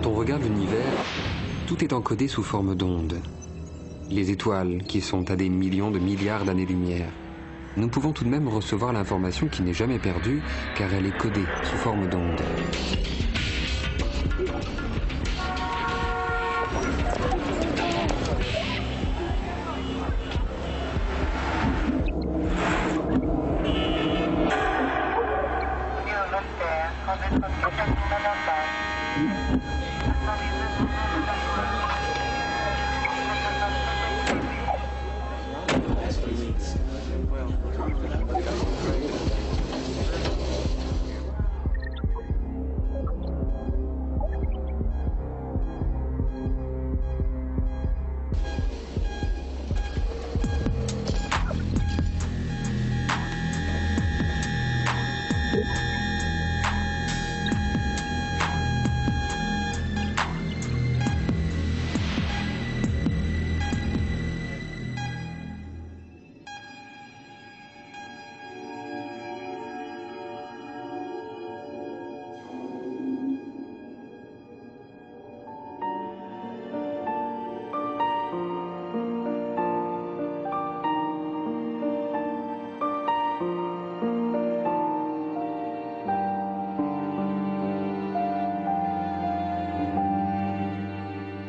Quand on regarde l'univers, tout est encodé sous forme d'ondes. Les étoiles, qui sont à des millions de milliards d'années-lumière. Nous pouvons tout de même recevoir l'information qui n'est jamais perdue, car elle est codée sous forme d'ondes.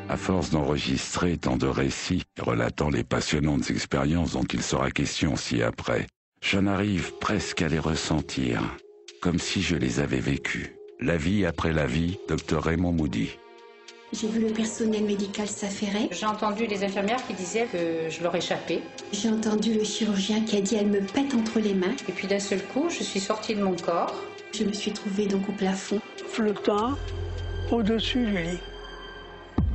À force d'enregistrer tant de récits relatant les passionnantes expériences dont il sera question ci-après, j'en arrive presque à les ressentir, comme si je les avais vécues. La vie après la vie, Dr Raymond Moody. J'ai vu le personnel médical s'affairer. J'ai entendu les infirmières qui disaient que je leur échappais. J'ai entendu le chirurgien qui a dit « elle me pète entre les mains ». Et puis d'un seul coup, je suis sortie de mon corps. Je me suis trouvée donc au plafond. Flottant au-dessus du lit.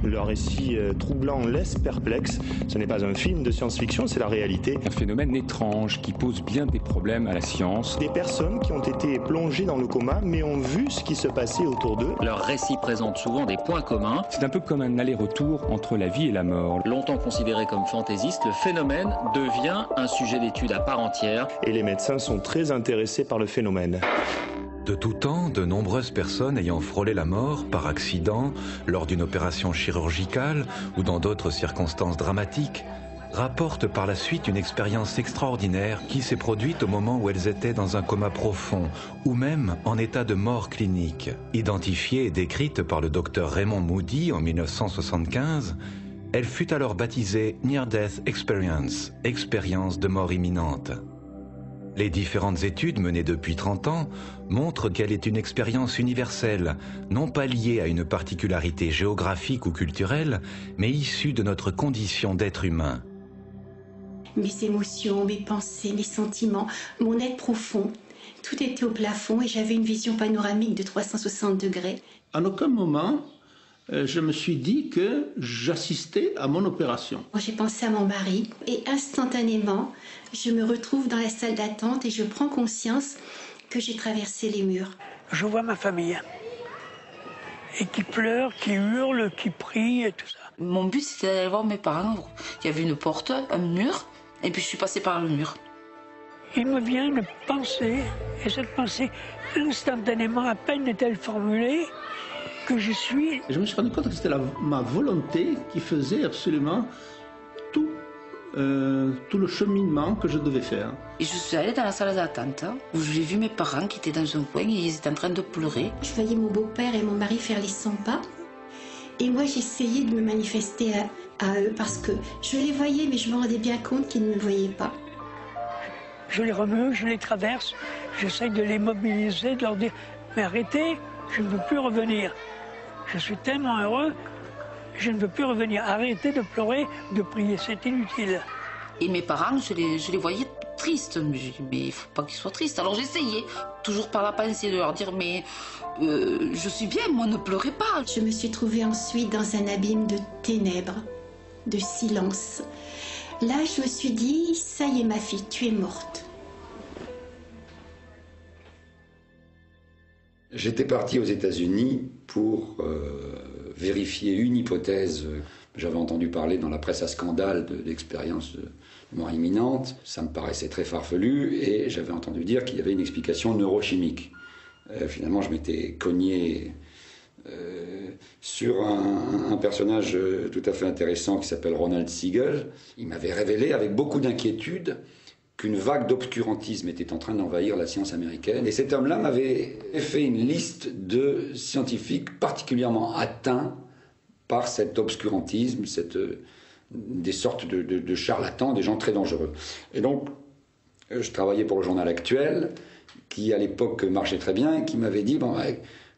Le récit troublant laisse perplexe. Ce n'est pas un film de science-fiction, c'est la réalité. Un phénomène étrange qui pose bien des problèmes à la science. Des personnes qui ont été plongées dans le coma mais ont vu ce qui se passait autour d'eux. Leurs récits présentent souvent des points communs. C'est un peu comme un aller-retour entre la vie et la mort. Longtemps considéré comme fantaisiste, le phénomène devient un sujet d'étude à part entière. Et les médecins sont très intéressés par le phénomène. De tout temps, de nombreuses personnes ayant frôlé la mort par accident, lors d'une opération chirurgicale ou dans d'autres circonstances dramatiques, rapportent par la suite une expérience extraordinaire qui s'est produite au moment où elles étaient dans un coma profond ou même en état de mort clinique. Identifiée et décrite par le docteur Raymond Moody en 1975, elle fut alors baptisée Near Death Experience, expérience de mort imminente. Les différentes études menées depuis 30 ans montrent qu'elle est une expérience universelle, non pas liée à une particularité géographique ou culturelle, mais issue de notre condition d'être humain. Mes émotions, mes pensées, mes sentiments, mon être profond, tout était au plafond et j'avais une vision panoramique de 360 degrés. À aucun moment, je me suis dit que j'assistais à mon opération. J'ai pensé à mon mari et instantanément, je me retrouve dans la salle d'attente et je prends conscience que j'ai traversé les murs. Je vois ma famille, et qui pleure, qui hurle, qui prie et tout ça. Mon but, c'était d'aller voir mes parents. Il y avait une porte, un mur, et puis je suis passée par le mur. Il me vient une pensée, et cette pensée, instantanément, à peine est-elle formulée, que je suis... Et je me suis rendu compte que c'était ma volonté qui faisait absolument tout le cheminement que je devais faire. Et je suis allée dans la salle d'attente, où j'ai vu mes parents qui étaient dans un coin et ils étaient en train de pleurer. Je voyais mon beau-père et mon mari faire les 100 pas. Et moi, j'essayais de me manifester à eux parce que je les voyais, mais je me rendais bien compte qu'ils ne me voyaient pas. Je les remue, je les traverse, j'essaye de les mobiliser, de leur dire « Mais arrêtez, je ne veux plus revenir. Je suis tellement heureux, je ne veux plus revenir. Arrêtez de pleurer, de prier, c'est inutile. » Et mes parents, je les voyais tristes. Mais il ne faut pas qu'ils soient tristes. Alors j'essayais, toujours par la pensée, de leur dire « Mais je suis bien, moi, ne pleurez pas. » Je me suis trouvée ensuite dans un abîme de ténèbres, de silence. Là, je me suis dit « Ça y est, ma fille, tu es morte. » J'étais parti aux États-Unis pour vérifier une hypothèse. J'avais entendu parler dans la presse à scandale de l'expérience de mort imminente. Ça me paraissait très farfelu et j'avais entendu dire qu'il y avait une explication neurochimique. Finalement, je m'étais cogné sur un personnage tout à fait intéressant qui s'appelle Ronald Siegel. Il m'avait révélé avec beaucoup d'inquiétude qu'une vague d'obscurantisme était en train d'envahir la science américaine. Et cet homme-là m'avait fait une liste de scientifiques particulièrement atteints par cet obscurantisme, des sortes de charlatans, des gens très dangereux. Et donc, je travaillais pour le journal Actuel, qui à l'époque marchait très bien, et qui m'avait dit, bon,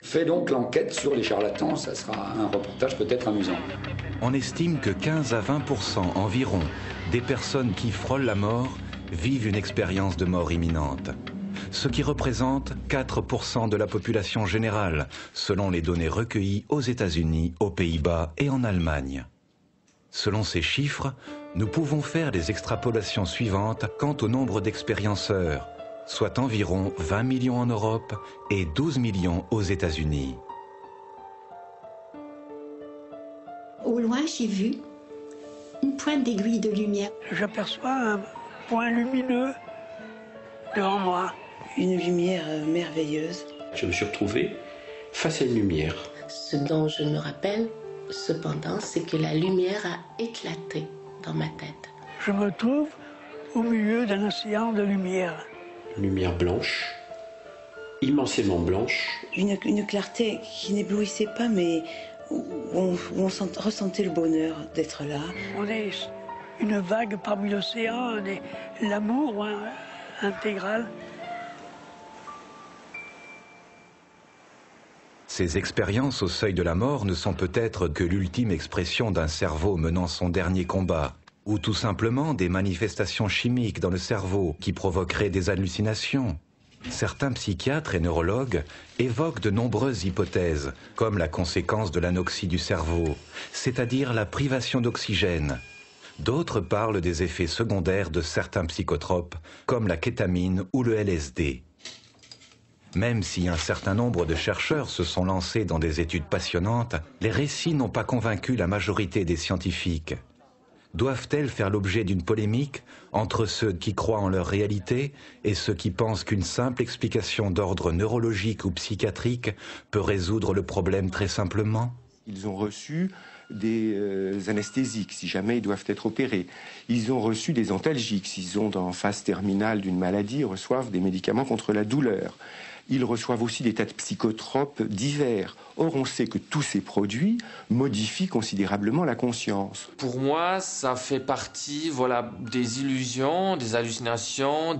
fais donc l'enquête sur les charlatans, ça sera un reportage peut-être amusant. On estime que 15 à 20% environ des personnes qui frôlent la mort vivent une expérience de mort imminente, ce qui représente 4% de la population générale, selon les données recueillies aux États-Unis, aux Pays-Bas et en Allemagne. Selon ces chiffres, nous pouvons faire les extrapolations suivantes quant au nombre d'expérienceurs, soit environ 20 millions en Europe et 12 millions aux États-Unis. Au loin, j'ai vu une pointe d'aiguille de lumière. J'aperçois un point lumineux devant moi. Une lumière merveilleuse. Je me suis retrouvé face à une lumière. Ce dont je me rappelle, cependant, c'est que la lumière a éclaté dans ma tête. Je me trouve au milieu d'un océan de lumière. Lumière blanche, immensément blanche. Une clarté qui n'éblouissait pas, mais où on ressentait le bonheur d'être là. On est une vague parmi l'océan, on est l'amour intégral. Ces expériences au seuil de la mort ne sont peut-être que l'ultime expression d'un cerveau menant son dernier combat, ou tout simplement des manifestations chimiques dans le cerveau qui provoqueraient des hallucinations. Certains psychiatres et neurologues évoquent de nombreuses hypothèses, comme la conséquence de l'anoxie du cerveau, c'est-à-dire la privation d'oxygène. D'autres parlent des effets secondaires de certains psychotropes, comme la kétamine ou le LSD. Même si un certain nombre de chercheurs se sont lancés dans des études passionnantes, les récits n'ont pas convaincu la majorité des scientifiques. Doivent-elles faire l'objet d'une polémique entre ceux qui croient en leur réalité et ceux qui pensent qu'une simple explication d'ordre neurologique ou psychiatrique peut résoudre le problème très simplement? Ils ont reçu des anesthésiques, si jamais ils doivent être opérés. Ils ont reçu des antalgiques, s'ils sont en phase terminale d'une maladie, ils reçoivent des médicaments contre la douleur. Ils reçoivent aussi des tas de psychotropes divers. Or, on sait que tous ces produits modifient considérablement la conscience. Pour moi, ça fait partie des illusions, des hallucinations,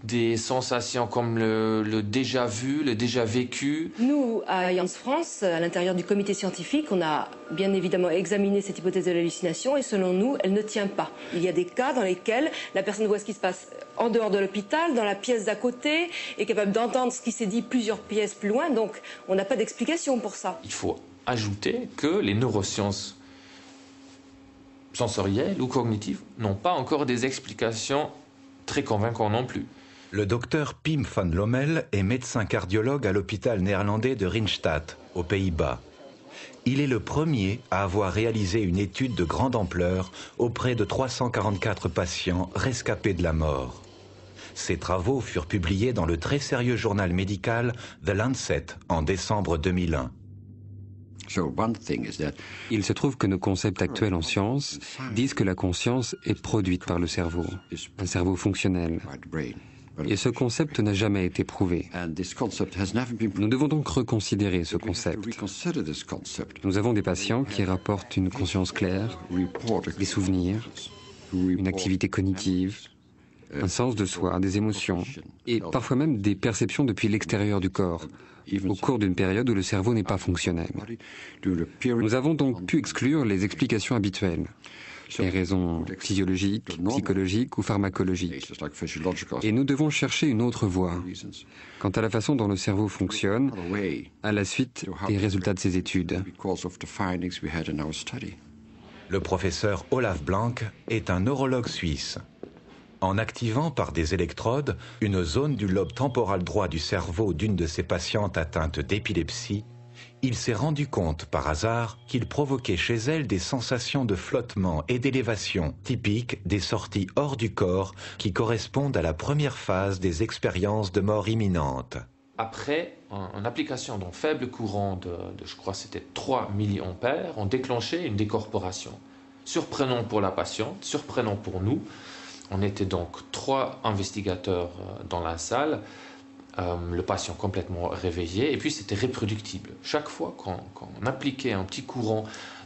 des sensations comme le déjà vu, le déjà vécu. Nous, à Alliance France, à l'intérieur du comité scientifique, on a bien évidemment examiné cette hypothèse de l'hallucination et selon nous, elle ne tient pas. Il y a des cas dans lesquels la personne voit ce qui se passe en dehors de l'hôpital, dans la pièce d'à côté, est capable d'entendre ce qui s'est dit plusieurs pièces plus loin, donc on n'a pas d'explication pour ça. Il faut ajouter que les neurosciences sensorielles ou cognitives n'ont pas encore des explications très convaincantes non plus. Le docteur Pim van Lommel est médecin cardiologue à l'hôpital néerlandais de Rijnstadt, aux Pays-Bas. Il est le premier à avoir réalisé une étude de grande ampleur auprès de 344 patients rescapés de la mort. Ces travaux furent publiés dans le très sérieux journal médical The Lancet en décembre 2001. Il se trouve que nos concepts actuels en science disent que la conscience est produite par le cerveau, un cerveau fonctionnel. Et ce concept n'a jamais été prouvé. Nous devons donc reconsidérer ce concept. Nous avons des patients qui rapportent une conscience claire, des souvenirs, une activité cognitive, un sens de soi, des émotions, et parfois même des perceptions depuis l'extérieur du corps, au cours d'une période où le cerveau n'est pas fonctionnel. Nous avons donc pu exclure les explications habituelles, les raisons physiologiques, psychologiques ou pharmacologiques. Et nous devons chercher une autre voie quant à la façon dont le cerveau fonctionne à la suite des résultats de ces études. Le professeur Olaf Blank est un neurologue suisse. En activant par des électrodes une zone du lobe temporal droit du cerveau d'une de ses patientes atteintes d'épilepsie, il s'est rendu compte par hasard qu'il provoquait chez elle des sensations de flottement et d'élévation typiques des sorties hors du corps qui correspondent à la première phase des expériences de mort imminente. après, en application d'un faible courant de je crois c'était 3 milliampères, on déclenchait une décorporation. Surprenant pour la patiente, surprenant pour nous. On était donc 3 investigateurs dans la salle, le patient complètement réveillé, et puis c'était reproductible. Chaque fois qu'on appliquait un petit courant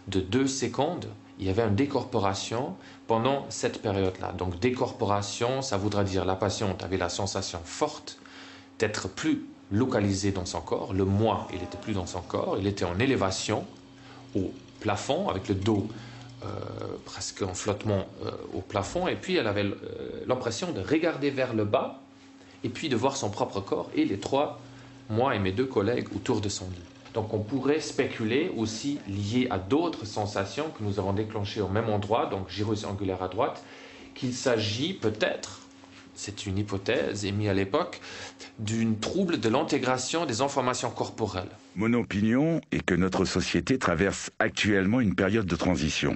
de 2 secondes, il y avait une décorporation pendant cette période-là. Donc décorporation, ça voudra dire la patiente avait la sensation forte d'être plus localisée dans son corps. Le moi, il n'était plus dans son corps, il était en élévation au plafond, avec le dos presque en flottement au plafond, et puis elle avait l'impression de regarder vers le bas, et puis de voir son propre corps, et les 3, moi et mes 2 collègues, autour de son lit. Donc on pourrait spéculer aussi, lié à d'autres sensations que nous avons déclenchées au même endroit, donc gyrus angulaire à droite, qu'il s'agit peut-être, c'est une hypothèse émise à l'époque, d'un trouble de l'intégration des informations corporelles. Mon opinion est que notre société traverse actuellement une période de transition.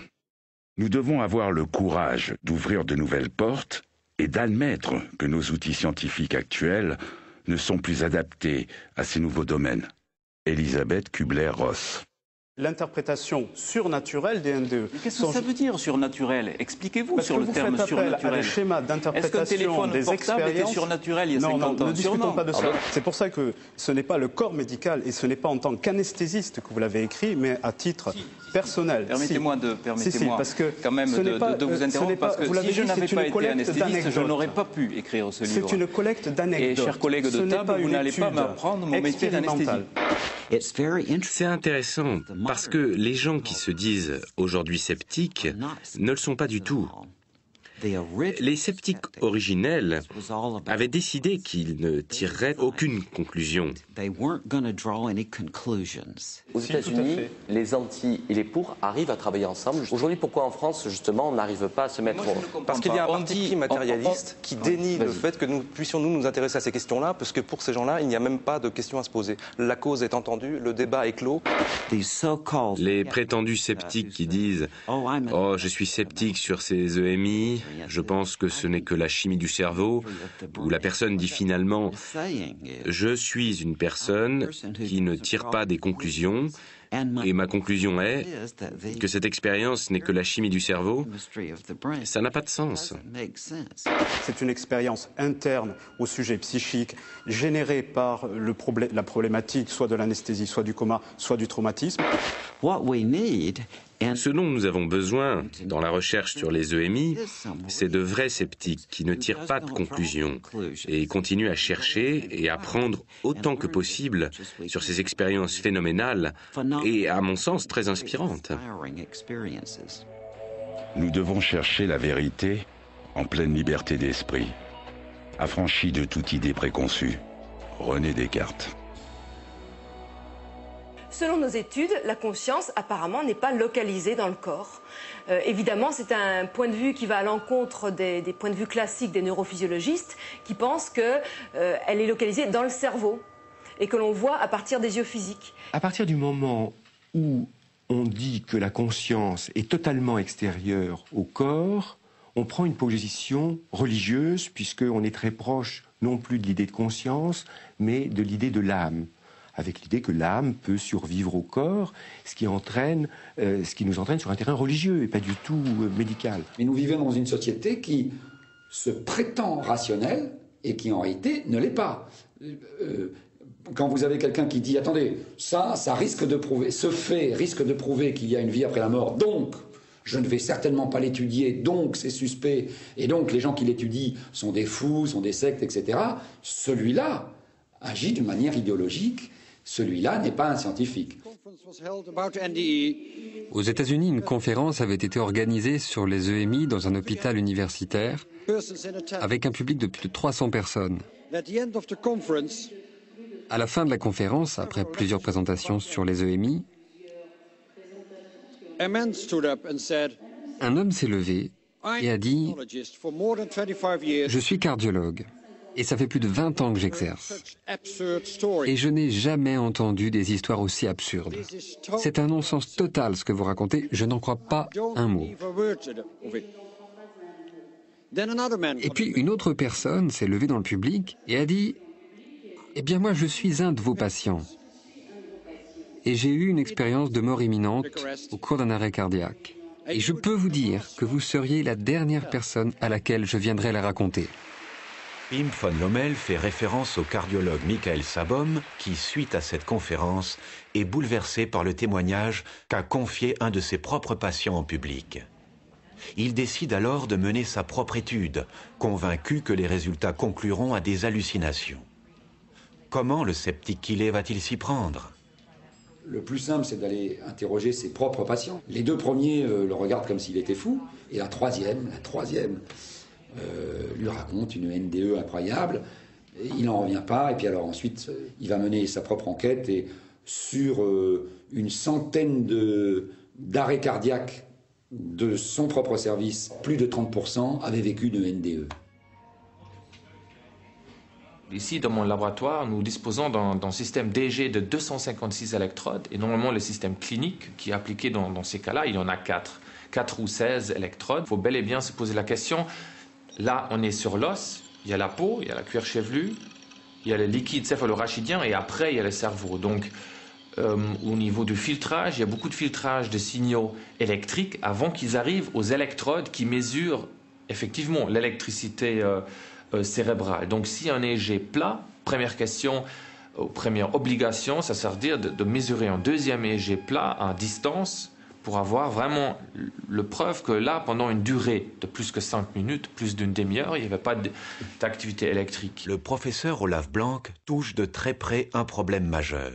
Nous devons avoir le courage d'ouvrir de nouvelles portes et d'admettre que nos outils scientifiques actuels ne sont plus adaptés à ces nouveaux domaines. Elisabeth Kubler-Ross. L'interprétation surnaturelle des NDE. Qu'est-ce que ça veut dire surnaturel? Expliquez-vous sur le terme surnaturel. À des schémas d'interprétation des expériences était surnaturel il y a 50 ans? Non, ne discutons pas de ça. C'est pour ça que ce n'est pas le corps médical et ce n'est pas en tant qu'anesthésiste que vous l'avez écrit, mais à titre personnel. Permettez-moi parce que quand même de vous interrompre, parce que si je n'avais pas été anesthésiste, je n'aurais pas pu écrire ce livre. C'est une collecte d'anecdotes. Et chers collègues de table, vous n'allez pas m'apprendre mon métier d'anesthésiste. C'est intéressant parce que les gens qui se disent aujourd'hui sceptiques ne le sont pas du tout. Les sceptiques originels avaient décidé qu'ils ne tireraient aucune conclusion. Aux États-Unis, les anti et les pour arrivent à travailler ensemble. Aujourd'hui, pourquoi en France, justement, on n'arrive pas à se mettre... Parce qu'il y a un parti pris matérialiste qui dénie le fait que nous puissions nous intéresser à ces questions-là, parce que pour ces gens-là, il n'y a même pas de questions à se poser. La cause est entendue, le débat est clos. Les prétendus sceptiques qui disent « Oh, je suis sceptique sur ces EMI, je pense que ce n'est que la chimie du cerveau », où la personne dit finalement « Je suis une personne qui ne tire pas des conclusions, et ma conclusion est que cette expérience n'est que la chimie du cerveau », ça n'a pas de sens. C'est une expérience interne au sujet psychique, générée par la problématique soit de l'anesthésie, soit du coma, soit du traumatisme. Ce dont nous avons besoin dans la recherche sur les EMI, c'est de vrais sceptiques qui ne tirent pas de conclusions et continuent à chercher et à apprendre autant que possible sur ces expériences phénoménales et, à mon sens, très inspirantes. Nous devons chercher la vérité en pleine liberté d'esprit, affranchis de toute idée préconçue. René Descartes. Selon nos études, la conscience apparemment n'est pas localisée dans le corps. Évidemment, c'est un point de vue qui va à l'encontre des points de vue classiques des neurophysiologistes qui pensent qu'elle est localisée dans le cerveau et que l'on voit à partir des yeux physiques. À partir du moment où on dit que la conscience est totalement extérieure au corps, on prend une position religieuse puisqu'on est très proche non plus de l'idée de conscience, mais de l'idée de l'âme, avec l'idée que l'âme peut survivre au corps, ce qui nous entraîne sur un terrain religieux et pas du tout médical. Mais nous vivons dans une société qui se prétend rationnelle et qui en réalité ne l'est pas. Quand vous avez quelqu'un qui dit « Attendez, ça risque de prouver, ce fait risque de prouver qu'il y a une vie après la mort, donc je ne vais certainement pas l'étudier, donc c'est suspect, et donc les gens qui l'étudient sont des fous, sont des sectes, etc. » Celui-là agit d'une manière idéologique. Celui-là n'est pas un scientifique. Aux États-Unis, une conférence avait été organisée sur les EMI dans un hôpital universitaire avec un public de plus de 300 personnes. À la fin de la conférence, après plusieurs présentations sur les EMI, un homme s'est levé et a dit « Je suis cardiologue. Et ça fait plus de 20 ans que j'exerce. Et je n'ai jamais entendu des histoires aussi absurdes. C'est un non-sens total ce que vous racontez, je n'en crois pas un mot. » Et puis une autre personne s'est levée dans le public et a dit Eh bien moi, je suis un de vos patients. Et j'ai eu une expérience de mort imminente au cours d'un arrêt cardiaque. Et je peux vous dire que vous seriez la dernière personne à laquelle je viendrais la raconter. Wim von Lommel fait référence au cardiologue Michael Sabom qui, suite à cette conférence, est bouleversé par le témoignage qu'a confié un de ses propres patients en public. Il décide alors de mener sa propre étude, convaincu que les résultats concluront à des hallucinations. Comment le sceptique qu'il est va-t-il s'y prendre ? Le plus simple, c'est d'aller interroger ses propres patients. Les deux premiers le regardent comme s'il était fou, et la troisième lui raconte une NDE incroyable. Et il n'en revient pas, et puis alors ensuite, il va mener sa propre enquête, et sur une centaine d'arrêts cardiaques de son propre service, plus de 30% avaient vécu de NDE. Ici, dans mon laboratoire, nous disposons d'un système DG de 256 électrodes. Et normalement, le système clinique qui est appliqué dans ces cas-là, il y en a 4 ou 16 électrodes. Il faut bel et bien se poser la question. Là, on est sur l'os, il y a la peau, il y a la cuir chevelu, il y a le liquide céphalorachidien et après, il y a le cerveau. Donc, au niveau du filtrage, il y a beaucoup de filtrage de signaux électriques avant qu'ils arrivent aux électrodes qui mesurent effectivement l'électricité cérébrale. Donc si un EEG plat, première question, première obligation, ça sert à dire de mesurer un deuxième EEG plat à distance pour avoir vraiment le preuve que là, pendant une durée de plus que 5 minutes, plus d'une demi-heure, il n'y avait pas d'activité électrique. Le professeur Olaf Blank touche de très près un problème majeur.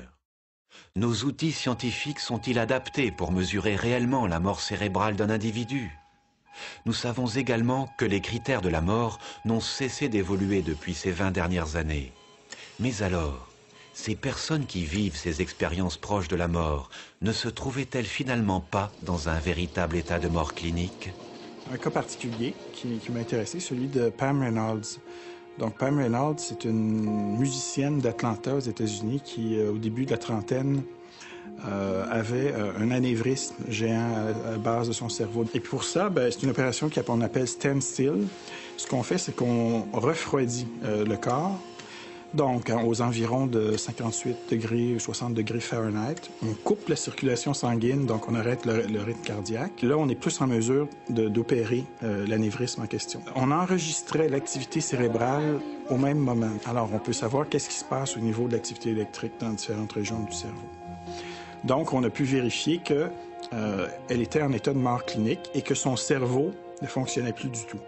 Nos outils scientifiques sont-ils adaptés pour mesurer réellement la mort cérébrale d'un individu ? Nous savons également que les critères de la mort n'ont cessé d'évoluer depuis ces 20 dernières années. Mais alors, ces personnes qui vivent ces expériences proches de la mort ne se trouvaient-elles finalement pas dans un véritable état de mort clinique ? Un cas particulier qui m'a intéressé, celui de Pam Reynolds. Donc Pam Reynolds, c'est une musicienne d'Atlanta aux États-Unis qui, au début de la trentaine, avait un anévrisme géant à la base de son cerveau. Et pour ça, c'est une opération qu'on appelle standstill. Ce qu'on fait, c'est qu'on refroidit le corps. Donc, aux environs de 58 degrés ou 60 degrés Fahrenheit, on coupe la circulation sanguine, donc on arrête le rythme cardiaque. Là, on est plus en mesure d'opérer l'anévrisme en question. On enregistrait l'activité cérébrale au même moment. Alors, on peut savoir qu'est-ce qui se passe au niveau de l'activité électrique dans différentes régions du cerveau. Donc, on a pu vérifier qu'elle était en état de mort clinique et que son cerveau ne fonctionnait plus du tout.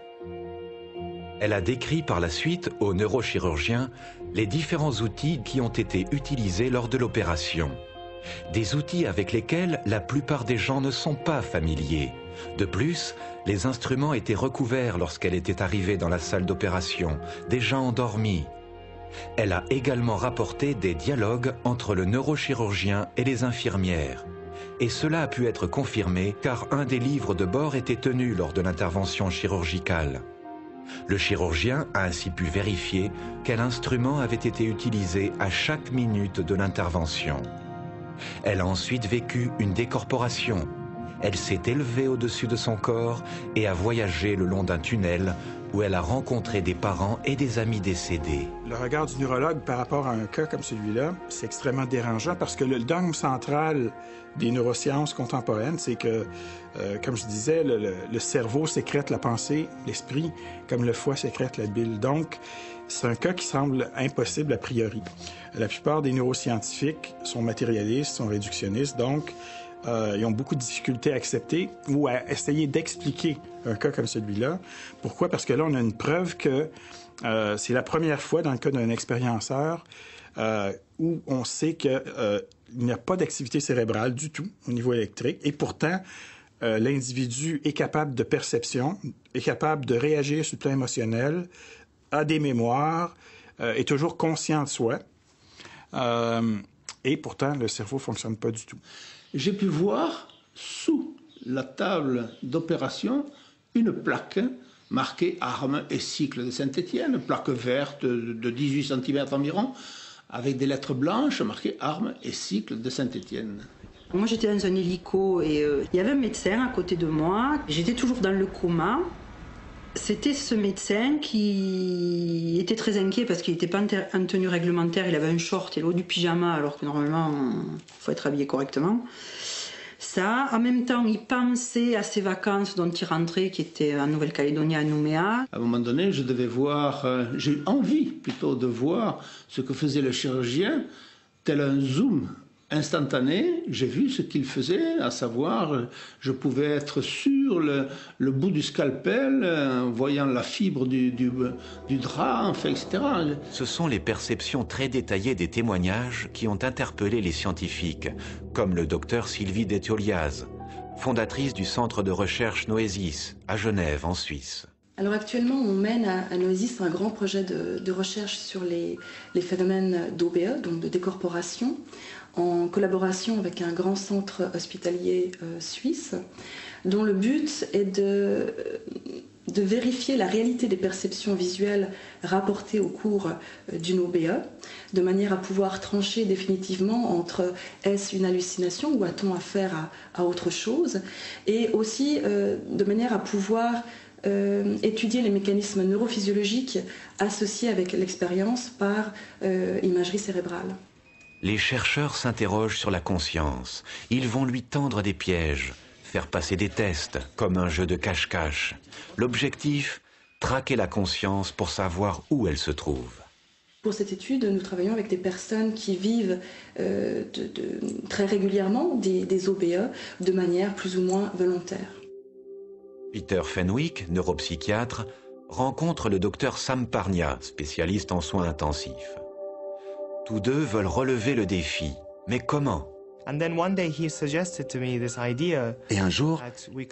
Elle a décrit par la suite aux neurochirurgiens les différents outils qui ont été utilisés lors de l'opération. Des outils avec lesquels la plupart des gens ne sont pas familiers. De plus, les instruments étaient recouverts lorsqu'elle était arrivée dans la salle d'opération, déjà endormie. Elle a également rapporté des dialogues entre le neurochirurgien et les infirmières. Et cela a pu être confirmé car un des livres de bord était tenu lors de l'intervention chirurgicale. Le chirurgien a ainsi pu vérifier quel instrument avait été utilisé à chaque minute de l'intervention. Elle a ensuite vécu une décorporation. Elle s'est élevée au-dessus de son corps et a voyagé le long d'un tunnel où elle a rencontré des parents et des amis décédés. Le regard du neurologue par rapport à un cas comme celui-là, c'est extrêmement dérangeant parce que le dogme central des neurosciences contemporaines, c'est que, comme je disais, le cerveau sécrète la pensée, l'esprit, comme le foie sécrète la bile. Donc, c'est un cas qui semble impossible a priori. La plupart des neuroscientifiques sont matérialistes, sont réductionnistes, donc ils ont beaucoup de difficultés à accepter ou à essayer d'expliquer un cas comme celui-là. Pourquoi? Parce que là, on a une preuve que c'est la première fois dans le cas d'un expérienceur où on sait qu'il n'y a pas d'activité cérébrale du tout au niveau électrique et pourtant, l'individu est capable de perception, est capable de réagir sur le plan émotionnel, a des mémoires, est toujours conscient de soi et pourtant, le cerveau ne fonctionne pas du tout. J'ai pu voir sous la table d'opération une plaque marquée armes et cycle de Saint-Étienne, plaque verte de 18 cm environ, avec des lettres blanches marquées armes et cycle de Saint-Étienne. Moi j'étais dans un hélico et il y avait un médecin à côté de moi. J'étais toujours dans le coma C'était ce médecin qui était très inquiet parce qu'il n'était pas en tenue réglementaire, il avait un short et l'eau du pyjama alors que normalement il faut être habillé correctement. Ça, en même temps il pensait à ses vacances dont il rentrait qui étaient en Nouvelle-Calédonie à Nouméa. À un moment donné je devais voir, j'ai eu envie plutôt de voir ce que faisait le chirurgien, tel un zoom instantané, j'ai vu ce qu'il faisait, à savoir, je pouvais être sur le bout du scalpel, voyant la fibre du drap, enfin, etc. Ce sont les perceptions très détaillées des témoignages qui ont interpellé les scientifiques, comme le docteur Sylvie Détioliaz, fondatrice du centre de recherche Noesis, à Genève, en Suisse. Alors actuellement, on mène à Noesis un grand projet de recherche sur les phénomènes d'OBE, donc de décorporation, en collaboration avec un grand centre hospitalier suisse, dont le but est de vérifier la réalité des perceptions visuelles rapportées au cours d'une OBE, de manière à pouvoir trancher définitivement entre est-ce une hallucination ou a-t-on affaire à autre chose, et aussi de manière à pouvoir étudier les mécanismes neurophysiologiques associés avec l'expérience par imagerie cérébrale. Les chercheurs s'interrogent sur la conscience. Ils vont lui tendre des pièges, faire passer des tests, comme un jeu de cache-cache. L'objectif, traquer la conscience pour savoir où elle se trouve. Pour cette étude, nous travaillons avec des personnes qui vivent très régulièrement des OBE de manière plus ou moins volontaire. Peter Fenwick, neuropsychiatre, rencontre le docteur Sam Parnia, spécialiste en soins intensifs. Tous deux veulent relever le défi. Mais comment? Et un jour,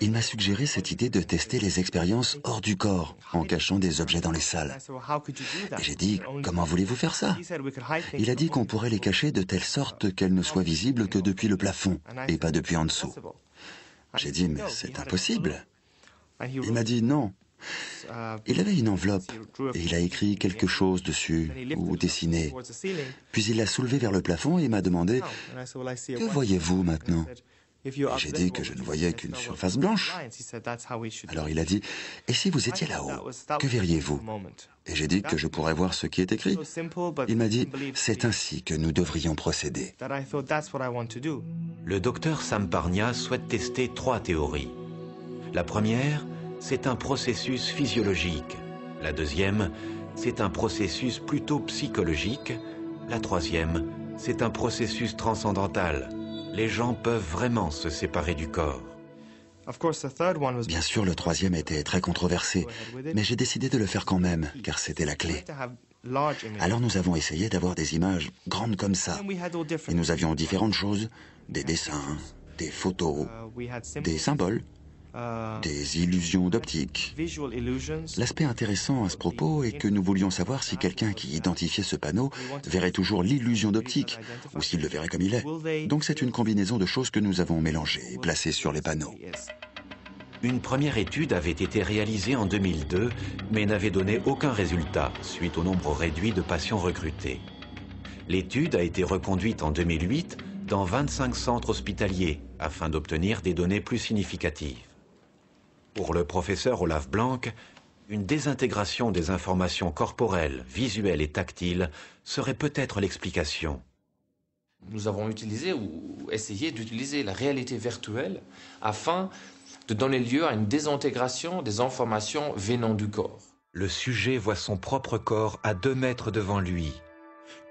il m'a suggéré cette idée de tester les expériences hors du corps, en cachant des objets dans les salles. Et j'ai dit, comment voulez-vous faire ça? Il a dit qu'on pourrait les cacher de telle sorte qu'elles ne soient visibles que depuis le plafond, et pas depuis en dessous. J'ai dit, mais c'est impossible. Il m'a dit non. Il avait une enveloppe et il a écrit quelque chose dessus ou dessiné. Puis il l'a soulevé vers le plafond et m'a demandé « Que voyez-vous maintenant ?» J'ai dit que je ne voyais qu'une surface blanche. Alors il a dit « Et si vous étiez là-haut, que verriez-vous ?» Et j'ai dit que je pourrais voir ce qui est écrit. Il m'a dit « C'est ainsi que nous devrions procéder. » Le docteur Sam Parnia souhaite tester 3 théories. La première, c'est un processus physiologique. La deuxième, c'est un processus plutôt psychologique. La troisième, c'est un processus transcendantal. Les gens peuvent vraiment se séparer du corps. Bien sûr, le troisième était très controversé, mais j'ai décidé de le faire quand même, car c'était la clé. Alors nous avons essayé d'avoir des images grandes comme ça. Et nous avions différentes choses, des dessins, des photos, des symboles, des illusions d'optique. L'aspect intéressant à ce propos est que nous voulions savoir si quelqu'un qui identifiait ce panneau verrait toujours l'illusion d'optique, ou s'il le verrait comme il est. Donc c'est une combinaison de choses que nous avons mélangées et placées sur les panneaux. Une première étude avait été réalisée en 2002, mais n'avait donné aucun résultat, suite au nombre réduit de patients recrutés. L'étude a été reconduite en 2008 dans 25 centres hospitaliers, afin d'obtenir des données plus significatives. Pour le professeur Olaf Blank, une désintégration des informations corporelles, visuelles et tactiles serait peut-être l'explication. Nous avons utilisé ou essayé d'utiliser la réalité virtuelle afin de donner lieu à une désintégration des informations venant du corps. Le sujet voit son propre corps à 2 mètres devant lui.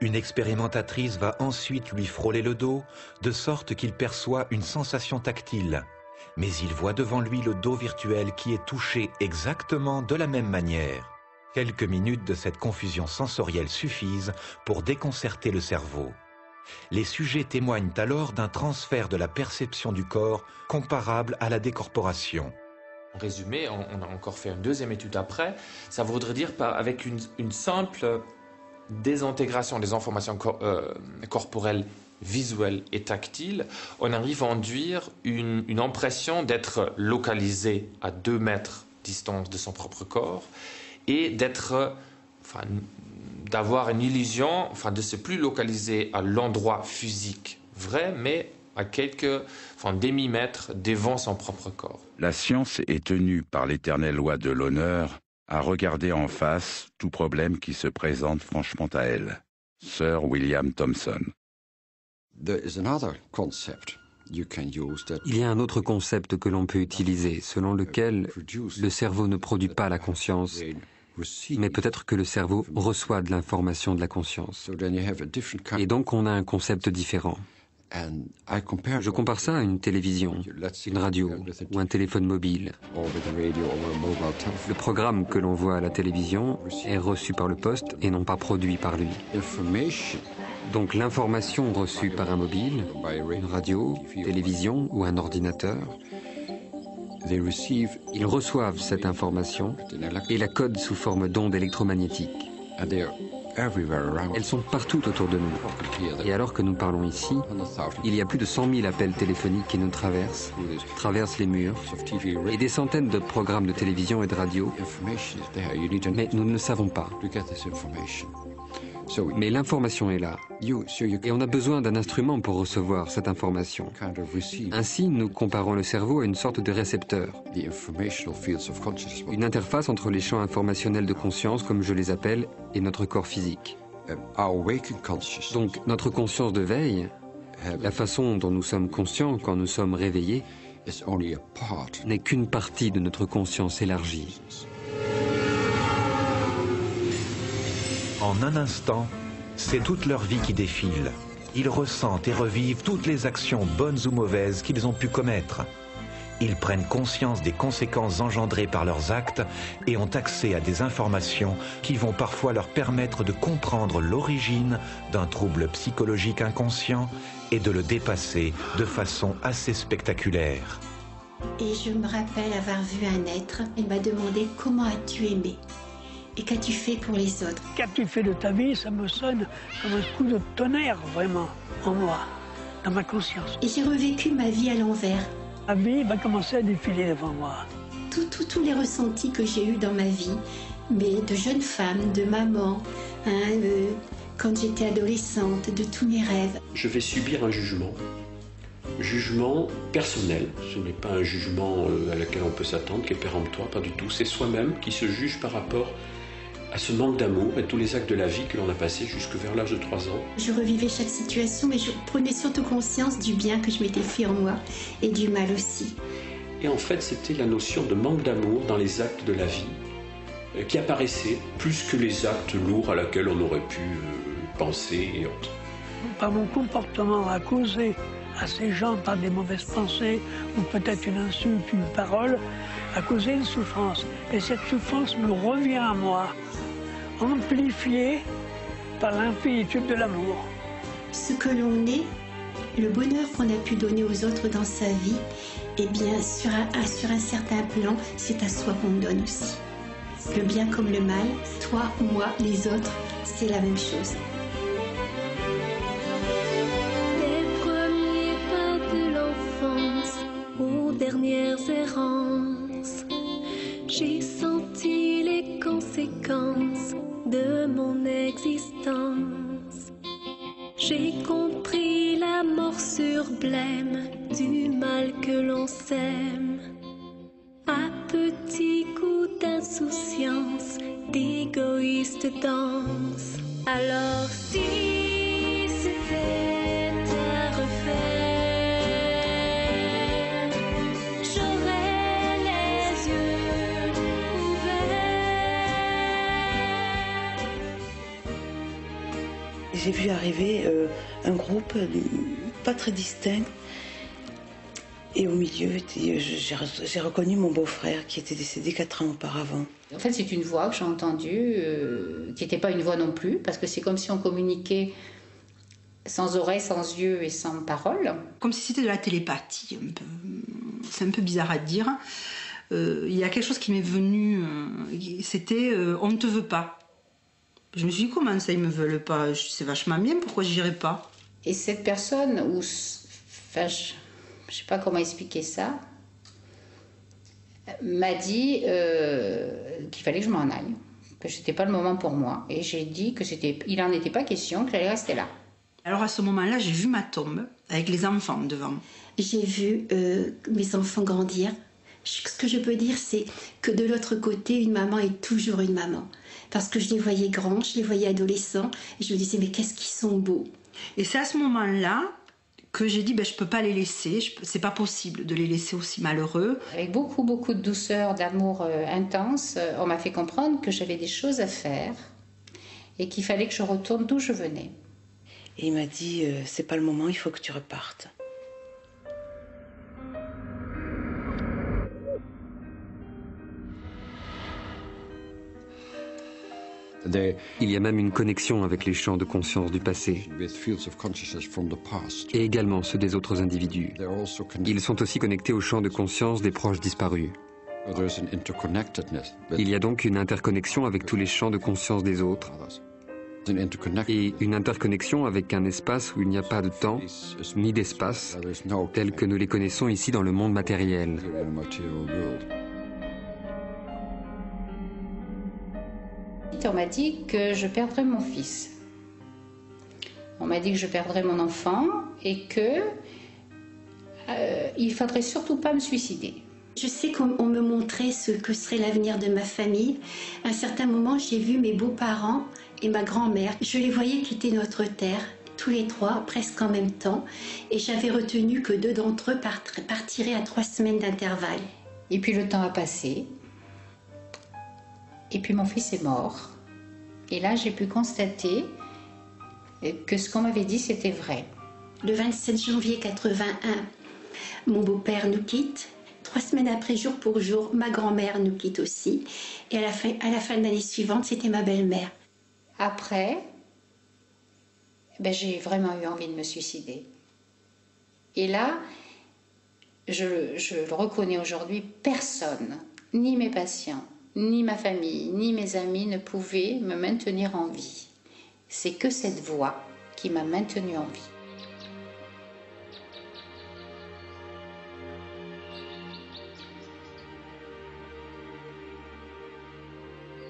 Une expérimentatrice va ensuite lui frôler le dos, de sorte qu'il perçoit une sensation tactile. Mais il voit devant lui le dos virtuel qui est touché exactement de la même manière. Quelques minutes de cette confusion sensorielle suffisent pour déconcerter le cerveau. Les sujets témoignent alors d'un transfert de la perception du corps comparable à la décorporation. En résumé, on a encore fait une deuxième étude après. Ça voudrait dire avec une simple désintégration des informations corporelles, visuelles et tactiles, on arrive à induire une impression d'être localisé à 2 mètres distance de son propre corps et d'avoir une illusion, de se plus localiser à l'endroit physique vrai, mais à quelques demi-mètres devant son propre corps. La science est tenue par l'éternelle loi de l'honneur à regarder en face tout problème qui se présente franchement à elle. Sir William Thomson. Il y a un autre concept que l'on peut utiliser, selon lequel le cerveau ne produit pas la conscience, mais peut-être que le cerveau reçoit de l'information de la conscience. Et donc on a un concept différent. Je compare ça à une télévision, une radio ou un téléphone mobile. Le programme que l'on voit à la télévision est reçu par le poste et non pas produit par lui. Donc l'information reçue par un mobile, une radio, télévision ou un ordinateur, ils reçoivent cette information et la codent sous forme d'ondes électromagnétiques. Elles sont partout autour de nous. Et alors que nous parlons ici, il y a plus de 100 000 appels téléphoniques qui nous traversent les murs, et des centaines de programmes de télévision et de radio, mais nous ne le savons pas. Mais l'information est là, et on a besoin d'un instrument pour recevoir cette information. Ainsi, nous comparons le cerveau à une sorte de récepteur, une interface entre les champs informationnels de conscience, comme je les appelle, et notre corps physique. Donc, notre conscience de veille, la façon dont nous sommes conscients quand nous sommes réveillés, n'est qu'une partie de notre conscience élargie. En un instant, c'est toute leur vie qui défile. Ils ressentent et revivent toutes les actions bonnes ou mauvaises qu'ils ont pu commettre. Ils prennent conscience des conséquences engendrées par leurs actes et ont accès à des informations qui vont parfois leur permettre de comprendre l'origine d'un trouble psychologique inconscient et de le dépasser de façon assez spectaculaire. Et je me rappelle avoir vu un être, il m'a demandé « Comment as-tu aimé ?» Et qu'as-tu fait pour les autres? Qu'as-tu fait de ta vie? Ça me sonne comme un coup de tonnerre, vraiment, en moi, dans ma conscience. Et j'ai revécu ma vie à l'envers. Ma vie va commencer à défiler devant moi. Tous les ressentis que j'ai eus dans ma vie, mais de jeune femme, de maman, quand j'étais adolescente, de tous mes rêves. Je vais subir un jugement personnel. Ce n'est pas un jugement à laquelle on peut s'attendre, qui est péremptoire, pas du tout. C'est soi-même qui se juge par rapport à ce manque d'amour et tous les actes de la vie que l'on a passés jusque vers l'âge de 3 ans. Je revivais chaque situation, mais je prenais surtout conscience du bien que je m'étais fait en moi et du mal aussi. Et en fait, c'était la notion de manque d'amour dans les actes de la vie qui apparaissait plus que les actes lourds à laquelle on aurait pu penser et autres. Par mon comportement à causer à ces gens par des mauvaises pensées ou peut-être une insulte, une parole, a causé une souffrance. Et cette souffrance me revient à moi, amplifiée par l'infinitude de l'amour. Ce que l'on est, le bonheur qu'on a pu donner aux autres dans sa vie, eh bien, sur un certain plan, c'est à soi qu'on donne aussi. Le bien comme le mal, toi, moi, les autres, c'est la même chose. Dernières errances, j'ai senti les conséquences de mon existence. J'ai compris la morsure blême du mal que l'on sème. À petits coups d'insouciance, d'égoïste danse. Alors si c'était à refaire, j'ai vu arriver un groupe pas très distinct. Et au milieu, j'ai reconnu mon beau-frère qui était décédé 4 ans auparavant. En fait, c'est une voix que j'ai entendue, qui n'était pas une voix non plus, parce que c'est comme si on communiquait sans oreille, sans yeux et sans parole. Comme si c'était de la télépathie. C'est un peu bizarre à dire. Il y a quelque chose qui m'est venu, c'était « on ne te veut pas ». Je me suis dit, comment ça, ils me veulent pas? C'est vachement bien, pourquoi j'irais pas? Et cette personne, enfin, je ne sais pas comment expliquer ça, m'a dit qu'il fallait que je m'en aille, que ce n'était pas le moment pour moi. Et j'ai dit qu'il n'en était pas question, que j'allais rester là. Alors à ce moment-là, j'ai vu ma tombe avec les enfants devant. J'ai vu mes enfants grandir. Ce que je peux dire, c'est que de l'autre côté, une maman est toujours une maman. Parce que je les voyais grands, je les voyais adolescents, et je me disais, mais qu'est-ce qu'ils sont beaux. Et c'est à ce moment-là que j'ai dit, je ne peux pas les laisser, c'est pas possible de les laisser aussi malheureux. Avec beaucoup, beaucoup de douceur, d'amour intense, on m'a fait comprendre que j'avais des choses à faire et qu'il fallait que je retourne d'où je venais. Et il m'a dit, c'est pas le moment, il faut que tu repartes. Il y a même une connexion avec les champs de conscience du passé et également ceux des autres individus. Ils sont aussi connectés aux champs de conscience des proches disparus. Il y a donc une interconnexion avec tous les champs de conscience des autres et une interconnexion avec un espace où il n'y a pas de temps ni d'espace tels que nous les connaissons ici dans le monde matériel. On m'a dit que je perdrais mon fils. On m'a dit que je perdrais mon enfant et que il faudrait surtout pas me suicider. Je sais qu'on me montrait ce que serait l'avenir de ma famille. À un certain moment, j'ai vu mes beaux-parents et ma grand-mère. Je les voyais quitter notre terre, tous les trois, presque en même temps. Et j'avais retenu que 2 d'entre eux partiraient à 3 semaines d'intervalle. Et puis le temps a passé. Et puis mon fils est mort. Et là, j'ai pu constater que ce qu'on m'avait dit, c'était vrai. Le 27 janvier 81, mon beau-père nous quitte. 3 semaines après, jour pour jour, ma grand-mère nous quitte aussi. Et à la fin de l'année suivante, c'était ma belle-mère. Après, j'ai vraiment eu envie de me suicider. Et là, je le reconnais aujourd'hui, personne, ni mes patients, ni ma famille, ni mes amis ne pouvaient me maintenir en vie. C'est que cette voix qui m'a maintenue en vie.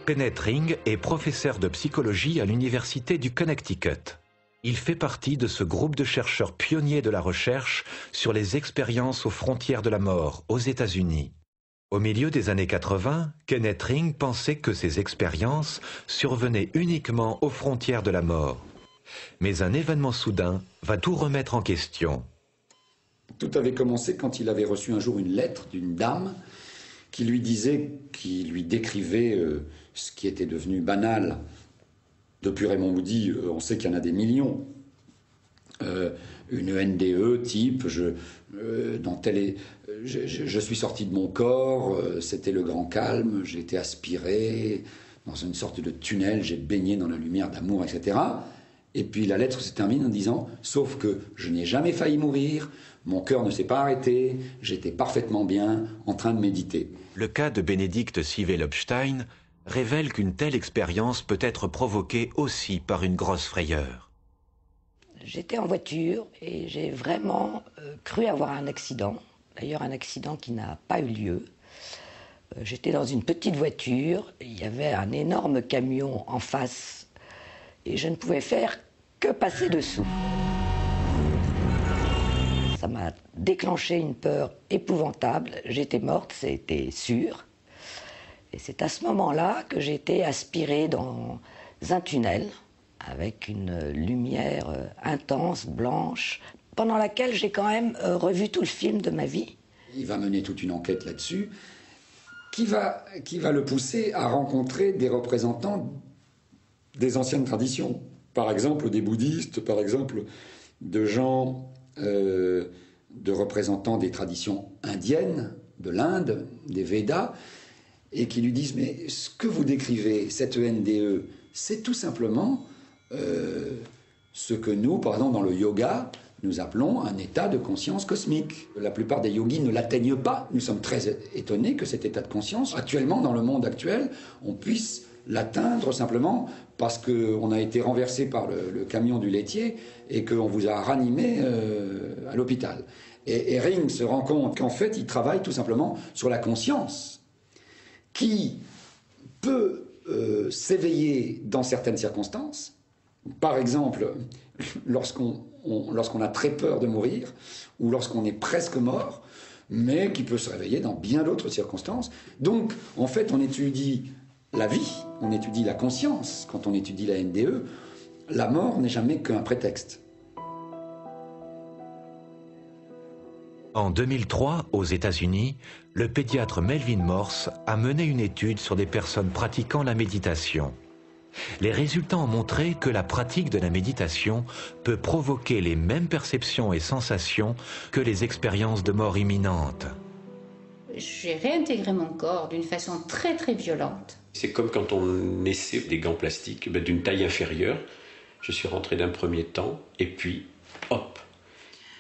Kenneth Ring est professeur de psychologie à l'Université du Connecticut. Il fait partie de ce groupe de chercheurs pionniers de la recherche sur les expériences aux frontières de la mort aux États-Unis. Au milieu des années 80, Kenneth Ring pensait que ces expériences survenaient uniquement aux frontières de la mort. Mais un événement soudain va tout remettre en question. Tout avait commencé quand il avait reçu un jour une lettre d'une dame qui lui décrivait ce qui était devenu banal. Depuis Raymond Moody, on sait qu'il y en a des millions. Une NDE type, je suis sorti de mon corps, c'était le grand calme, j'ai été aspiré dans une sorte de tunnel, j'ai baigné dans la lumière d'amour, etc. Et puis la lettre se termine en disant « Sauf que je n'ai jamais failli mourir, mon cœur ne s'est pas arrêté, j'étais parfaitement bien en train de méditer. » Le cas de Bénédicte Sivé-Lobstein révèle qu'une telle expérience peut être provoquée aussi par une grosse frayeur. J'étais en voiture et j'ai vraiment cru avoir un accident. D'ailleurs, un accident qui n'a pas eu lieu. J'étais dans une petite voiture, il y avait un énorme camion en face et je ne pouvais faire que passer dessous. Ça m'a déclenché une peur épouvantable. J'étais morte, c'était sûr. Et c'est à ce moment-là que j'ai été aspirée dans un tunnel avec une lumière intense, blanche, pendant laquelle j'ai quand même revu tout le film de ma vie. Il va mener toute une enquête là-dessus qui va le pousser à rencontrer des représentants des anciennes traditions. Par exemple, des bouddhistes, par exemple, de gens, de représentants des traditions indiennes, de l'Inde, des Védas, et qui lui disent « Mais ce que vous décrivez, cette NDE, c'est tout simplement ce que nous, par exemple, dans le yoga, nous appelons un état de conscience cosmique. La plupart des yogis ne l'atteignent pas. Nous sommes très étonnés que cet état de conscience, actuellement, dans le monde actuel, on puisse l'atteindre simplement parce qu'on a été renversé par le camion du laitier et qu'on vous a ranimé à l'hôpital. Et Ring se rend compte qu'en fait, il travaille tout simplement sur la conscience qui peut s'éveiller dans certaines circonstances Par exemple, lorsqu'on a très peur de mourir, ou lorsqu'on est presque mort, mais qui peut se réveiller dans bien d'autres circonstances. Donc, en fait, on étudie la vie, on étudie la conscience. Quand on étudie la NDE, la mort n'est jamais qu'un prétexte. En 2003, aux États-Unis, le pédiatre Melvin Morse a mené une étude sur des personnes pratiquant la méditation. Les résultats ont montré que la pratique de la méditation peut provoquer les mêmes perceptions et sensations que les expériences de mort imminente. J'ai réintégré mon corps d'une façon très très violente. C'est comme quand on essaie des gants plastiques d'une taille inférieure. Je suis rentré d'un premier temps et puis hop.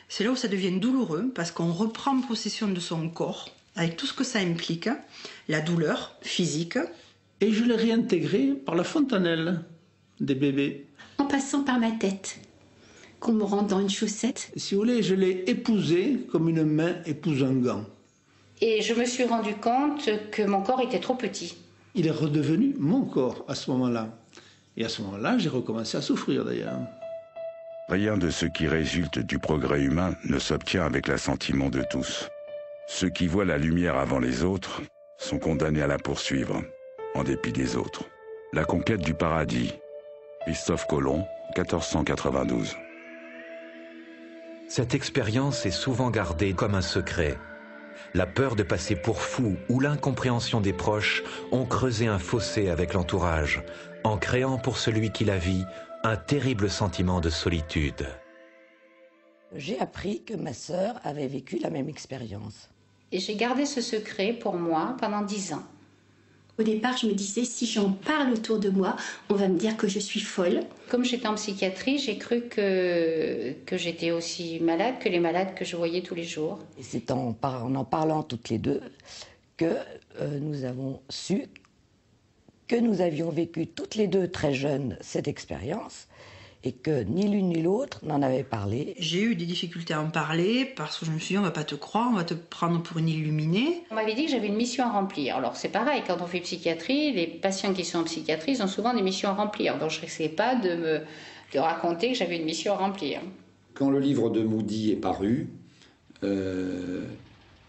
C'est là où ça devient douloureux parce qu'on reprend possession de son corps avec tout ce que ça implique, la douleur physique. Et je l'ai réintégré par la fontanelle des bébés. En passant par ma tête, qu'on me rende dans une chaussette. Si vous voulez, je l'ai épousé comme une main épouse un gant. Et je me suis rendu compte que mon corps était trop petit. Il est redevenu mon corps à ce moment-là. Et à ce moment-là, j'ai recommencé à souffrir d'ailleurs. Rien de ce qui résulte du progrès humain ne s'obtient avec l'assentiment de tous. Ceux qui voient la lumière avant les autres sont condamnés à la poursuivre, en dépit des autres. La conquête du paradis. Christophe Colomb, 1492. Cette expérience est souvent gardée comme un secret. La peur de passer pour fou ou l'incompréhension des proches ont creusé un fossé avec l'entourage, en créant pour celui qui la vit un terrible sentiment de solitude. J'ai appris que ma sœur avait vécu la même expérience. Et j'ai gardé ce secret pour moi pendant 10 ans. Au départ, je me disais, si j'en parle autour de moi, on va me dire que je suis folle. Comme j'étais en psychiatrie, j'ai cru que j'étais aussi malade que les malades que je voyais tous les jours. Et c'est en en parlant toutes les deux que nous avons su que nous avions vécu toutes les deux très jeunes cette expérience et que ni l'une ni l'autre n'en avait parlé. J'ai eu des difficultés à en parler parce que je me suis dit on va pas te croire, on va te prendre pour une illuminée. On m'avait dit que j'avais une mission à remplir. Alors c'est pareil, quand on fait psychiatrie, les patients qui sont en psychiatrie ils ont souvent des missions à remplir. Donc je n'essayais pas de raconter que j'avais une mission à remplir. Quand le livre de Moody est paru,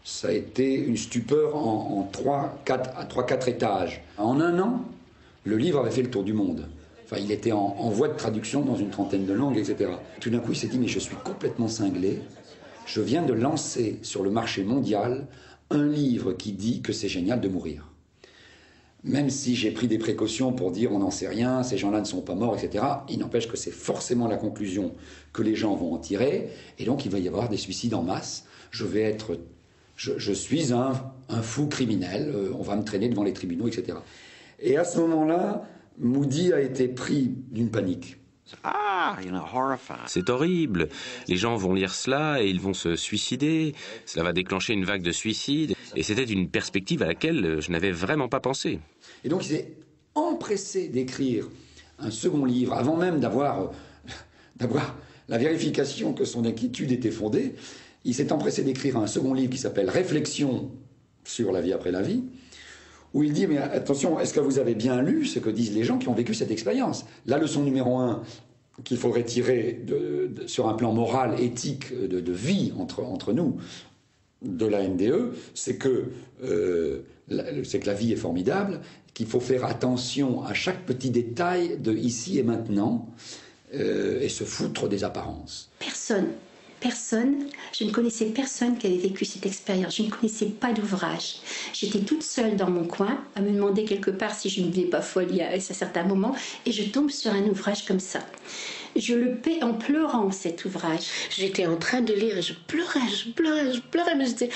ça a été une stupeur en 3-4 étages. En un an, le livre avait fait le tour du monde. Enfin, il était en voie de traduction dans une trentaine de langues, etc. Tout d'un coup, il s'est dit, mais je suis complètement cinglé. Je viens de lancer sur le marché mondial un livre qui dit que c'est génial de mourir. Même si j'ai pris des précautions pour dire on n'en sait rien, ces gens-là ne sont pas morts, etc., il n'empêche que c'est forcément la conclusion que les gens vont en tirer. Et donc, il va y avoir des suicides en masse. Je suis un fou criminel, on va me traîner devant les tribunaux, etc. Et à ce moment-là, Moody a été pris d'une panique. C'est horrible. Les gens vont lire cela et ils vont se suicider. Cela va déclencher une vague de suicides. Et c'était une perspective à laquelle je n'avais vraiment pas pensé. Et donc il s'est empressé d'écrire un second livre, avant même d'avoir la vérification que son inquiétude était fondée. Il s'est empressé d'écrire un second livre qui s'appelle « Réflexions sur la vie après la vie », où il dit, mais attention, est-ce que vous avez bien lu ce que disent les gens qui ont vécu cette expérience? La leçon numéro 1 qu'il faudrait tirer sur un plan moral, éthique, de vie entre nous, de la NDE, c'est que la vie est formidable, qu'il faut faire attention à chaque petit détail de ici et maintenant, et se foutre des apparences. Personne, je ne connaissais personne qui avait vécu cette expérience, je ne connaissais pas d'ouvrage. J'étais toute seule dans mon coin à me demander quelque part si je ne devenais pas folle à certains moments, et je tombe sur un ouvrage comme ça. Je le paie en pleurant, cet ouvrage. J'étais en train de lire et je pleurais, mais je disais,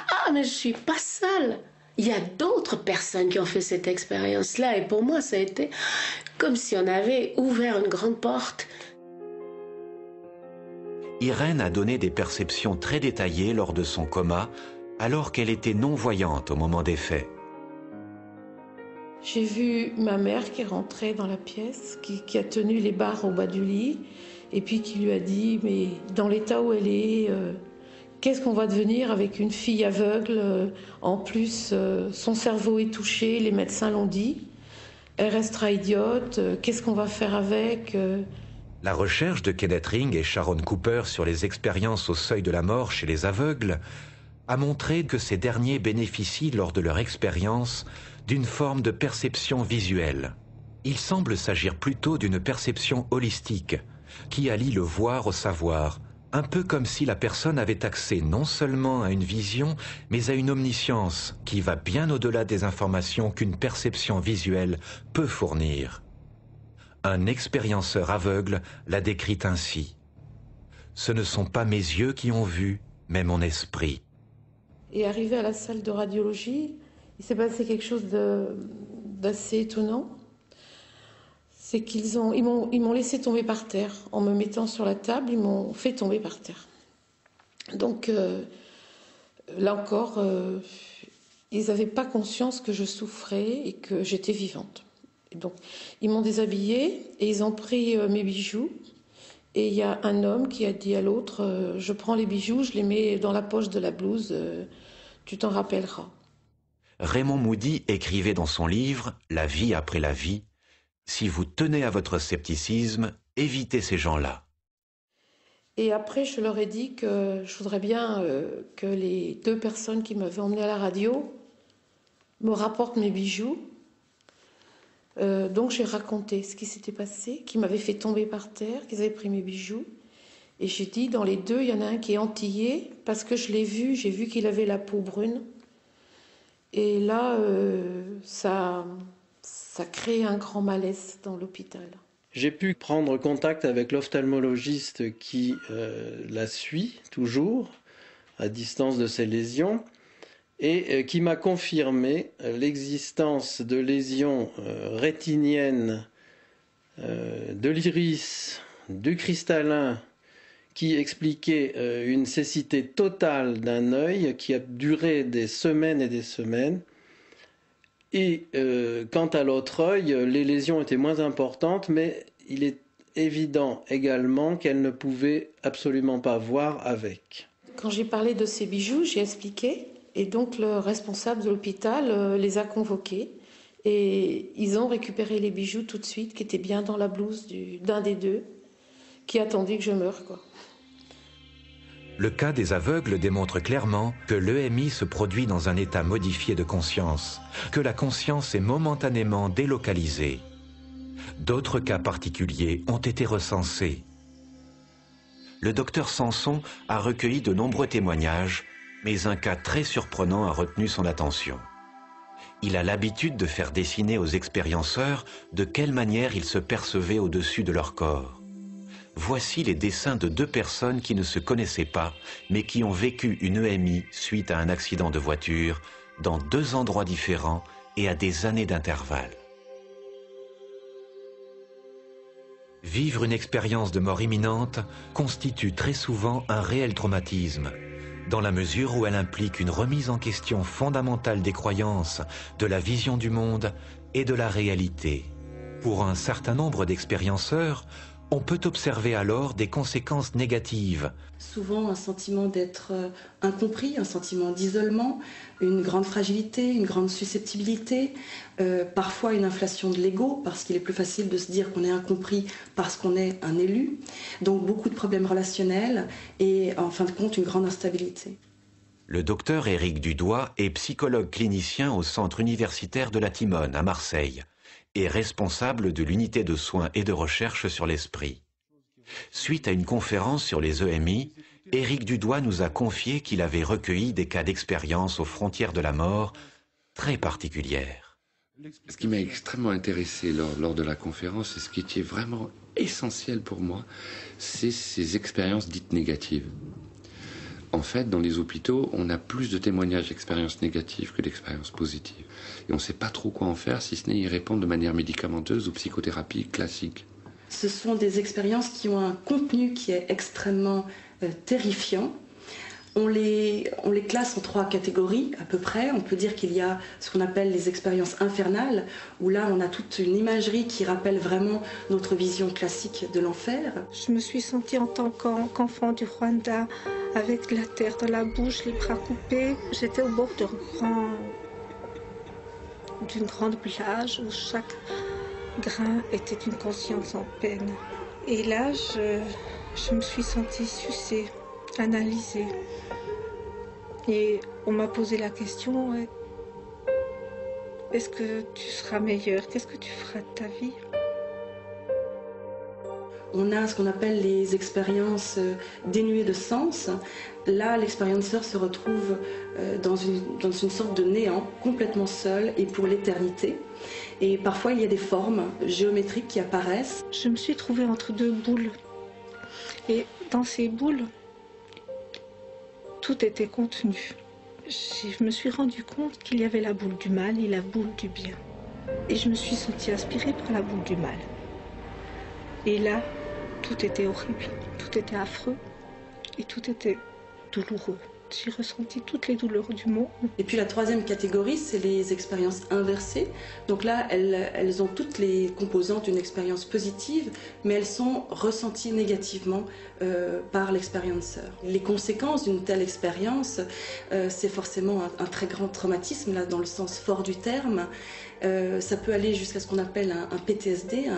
ah, mais je suis pas seule. Il y a d'autres personnes qui ont fait cette expérience-là, et pour moi, ça a été comme si on avait ouvert une grande porte. Irène a donné des perceptions très détaillées lors de son coma, alors qu'elle était non-voyante au moment des faits. J'ai vu ma mère qui est rentrée dans la pièce, qui a tenu les barres au bas du lit, et puis qui lui a dit, mais dans l'état où elle est, qu'est-ce qu'on va devenir avec une fille aveugle? En plus, son cerveau est touché, les médecins l'ont dit. Elle restera idiote, qu'est-ce qu'on va faire avec? La recherche de Kenneth Ring et Sharon Cooper sur les expériences au seuil de la mort chez les aveugles a montré que ces derniers bénéficient lors de leur expérience d'une forme de perception visuelle. Il semble s'agir plutôt d'une perception holistique, qui allie le voir au savoir, un peu comme si la personne avait accès non seulement à une vision, mais à une omniscience qui va bien au-delà des informations qu'une perception visuelle peut fournir. Un expérienceur aveugle l'a décrit ainsi. « Ce ne sont pas mes yeux qui ont vu, mais mon esprit. » Et arrivé à la salle de radiologie, il s'est passé quelque chose d'assez étonnant. C'est qu'ils m'ont laissé tomber par terre. En me mettant sur la table, ils m'ont fait tomber par terre. Donc, là encore, ils n'avaient pas conscience que je souffrais et que j'étais vivante. Et donc, ils m'ont déshabillée et ils ont pris mes bijoux. Et il y a un homme qui a dit à l'autre, je prends les bijoux, je les mets dans la poche de la blouse, tu t'en rappelleras. Raymond Moody écrivait dans son livre « La vie après la vie », si vous tenez à votre scepticisme, évitez ces gens-là. Et après, je leur ai dit que je voudrais bien que les 2 personnes qui m'avaient emmenée à la radio me rapportent mes bijoux. Donc j'ai raconté ce qui s'était passé, qui m'avait fait tomber par terre, qu'ils avaient pris mes bijoux. Et j'ai dit, dans les 2, il y en a un qui est antillais, parce que je l'ai vu, j'ai vu qu'il avait la peau brune. Et là, ça crée un grand malaise dans l'hôpital. J'ai pu prendre contact avec l'ophtalmologiste qui la suit toujours, à distance de ses lésions, et qui m'a confirmé l'existence de lésions rétiniennes, de l'iris, du cristallin, qui expliquaient une cécité totale d'un œil qui a duré des semaines et des semaines. Et quant à l'autre œil, les lésions étaient moins importantes, mais il est évident également qu'elle ne pouvait absolument pas voir avec. Quand j'ai parlé de ces bijoux, j'ai expliqué. Et donc le responsable de l'hôpital les a convoqués et ils ont récupéré les bijoux tout de suite, qui étaient bien dans la blouse d'un des 2, qui attendait que je meure, quoi. Le cas des aveugles démontre clairement que l'EMI se produit dans un état modifié de conscience, que la conscience est momentanément délocalisée. D'autres cas particuliers ont été recensés. Le docteur Sanson a recueilli de nombreux témoignages, mais un cas très surprenant a retenu son attention. Il a l'habitude de faire dessiner aux expérienceurs de quelle manière ils se percevaient au-dessus de leur corps. Voici les dessins de 2 personnes qui ne se connaissaient pas, mais qui ont vécu une EMI suite à un accident de voiture, dans 2 endroits différents et à des années d'intervalle. Vivre une expérience de mort imminente constitue très souvent un réel traumatisme, dans la mesure où elle implique une remise en question fondamentale des croyances, de la vision du monde et de la réalité. Pour un certain nombre d'expérienceurs, on peut observer alors des conséquences négatives. Souvent un sentiment d'être incompris, un sentiment d'isolement, une grande fragilité, une grande susceptibilité, parfois une inflation de l'ego, parce qu'il est plus facile de se dire qu'on est incompris parce qu'on est un élu. Donc beaucoup de problèmes relationnels et en fin de compte une grande instabilité. Le docteur Éric Dudoit est psychologue clinicien au Centre universitaire de la Timone à Marseille et responsable de l'unité de soins et de recherche sur l'esprit. Suite à une conférence sur les EMI, Éric Dudoit nous a confié qu'il avait recueilli des cas d'expérience aux frontières de la mort très particulières. Ce qui m'a extrêmement intéressé lors de la conférence, et ce qui était vraiment essentiel pour moi, c'est ces expériences dites négatives. En fait, dans les hôpitaux, on a plus de témoignages d'expériences négatives que d'expériences positives. Et on ne sait pas trop quoi en faire, si ce n'est y répondre de manière médicamenteuse ou psychothérapie classique. Ce sont des expériences qui ont un contenu qui est extrêmement terrifiant. On les classe en 3 catégories à peu près. On peut dire qu'il y a ce qu'on appelle les expériences infernales, où là on a toute une imagerie qui rappelle vraiment notre vision classique de l'enfer. Je me suis sentie en tant qu'enfant du Rwanda, avec la terre dans la bouche, les bras coupés. J'étais au bord d'une grande plage où chaque grain était une conscience en peine. Et là, je me suis sentie sucée, analysée. Et on m'a posé la question, ouais, est-ce que tu seras meilleure? Qu'est-ce que tu feras de ta vie? On a ce qu'on appelle les expériences dénuées de sens. Là, l'expérienceur se retrouve dans une sorte de néant, complètement seul et pour l'éternité. Et parfois, il y a des formes géométriques qui apparaissent. Je me suis trouvée entre deux boules. Et dans ces boules, tout était contenu. Je me suis rendu compte qu'il y avait la boule du mal et la boule du bien. Et je me suis sentie aspirée par la boule du mal. Et là, tout était horrible, tout était affreux et tout était douloureux. J'ai ressenti toutes les douleurs du monde. Et puis la troisième catégorie, c'est les expériences inversées. Donc là, elles ont toutes les composantes d'une expérience positive, mais elles sont ressenties négativement par l'expérienceur. Les conséquences d'une telle expérience, c'est forcément un très grand traumatisme, là, dans le sens fort du terme. Ça peut aller jusqu'à ce qu'on appelle un PTSD,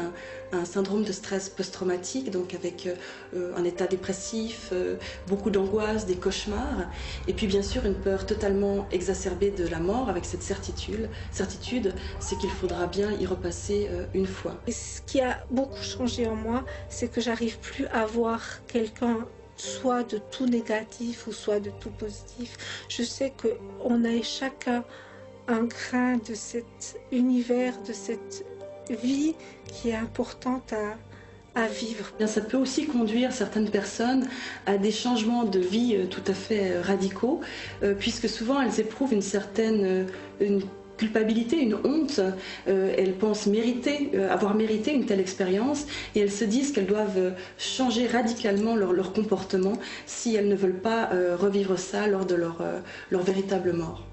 un syndrome de stress post-traumatique, donc avec un état dépressif, beaucoup d'angoisse, des cauchemars, et puis bien sûr une peur totalement exacerbée de la mort, avec cette certitude, c'est qu'il faudra bien y repasser une fois. Et ce qui a beaucoup changé en moi, c'est que j'arrive plus à voir quelqu'un soit de tout négatif ou soit de tout positif. Je sais qu'on a chacun un grain de cet univers, de cette vie qui est importante à vivre. Bien, ça peut aussi conduire certaines personnes à des changements de vie tout à fait radicaux, puisque souvent elles éprouvent une certaine une culpabilité, une honte. Elles pensent avoir mérité une telle expérience et elles se disent qu'elles doivent changer radicalement leur comportement si elles ne veulent pas revivre ça lors de leur véritable mort.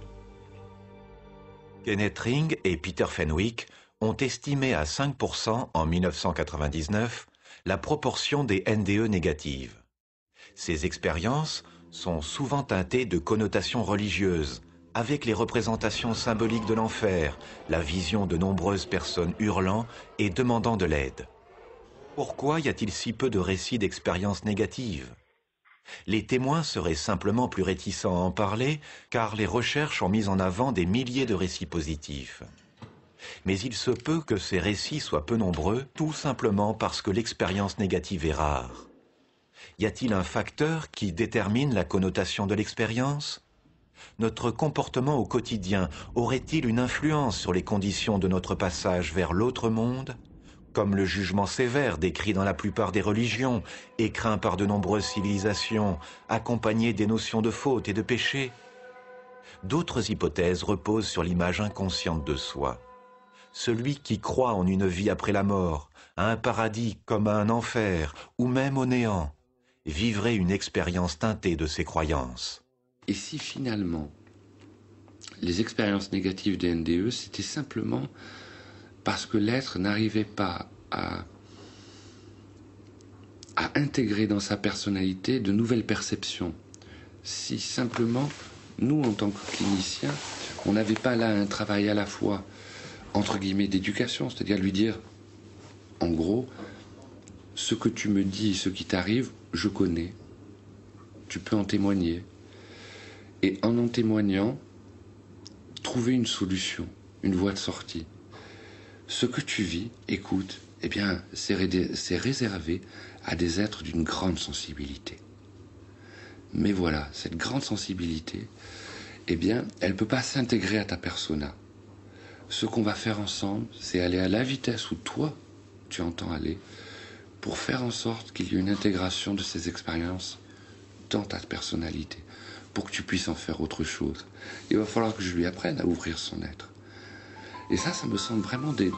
Kenneth Ring et Peter Fenwick ont estimé à 5% en 1999 la proportion des NDE négatives. Ces expériences sont souvent teintées de connotations religieuses, avec les représentations symboliques de l'enfer, la vision de nombreuses personnes hurlant et demandant de l'aide. Pourquoi y a-t-il si peu de récits d'expériences négatives ? Les témoins seraient simplement plus réticents à en parler, car les recherches ont mis en avant des milliers de récits positifs. Mais il se peut que ces récits soient peu nombreux, tout simplement parce que l'expérience négative est rare. Y a-t-il un facteur qui détermine la connotation de l'expérience ? Notre comportement au quotidien aurait-il une influence sur les conditions de notre passage vers l'autre monde ? Comme le jugement sévère décrit dans la plupart des religions et craint par de nombreuses civilisations, accompagné des notions de faute et de péché. D'autres hypothèses reposent sur l'image inconsciente de soi. Celui qui croit en une vie après la mort, à un paradis comme à un enfer, ou même au néant, vivrait une expérience teintée de ses croyances. Et si finalement, les expériences négatives des NDE, c'était simplement parce que l'être n'arrivait pas à intégrer dans sa personnalité de nouvelles perceptions. Si simplement, nous, en tant que cliniciens, on n'avait pas là un travail à la fois, entre guillemets, d'éducation, c'est-à-dire lui dire, en gros, ce que tu me dis, ce qui t'arrive, je connais. Tu peux en témoigner. Et en témoignant, trouver une solution, une voie de sortie. Ce que tu vis, écoute, eh bien, c'est réservé à des êtres d'une grande sensibilité. Mais voilà, cette grande sensibilité, eh bien, elle ne peut pas s'intégrer à ta persona. Ce qu'on va faire ensemble, c'est aller à la vitesse où toi, tu entends aller, pour faire en sorte qu'il y ait une intégration de ces expériences dans ta personnalité, pour que tu puisses en faire autre chose. Il va falloir que je lui apprenne à ouvrir son être. Et ça me semble vraiment des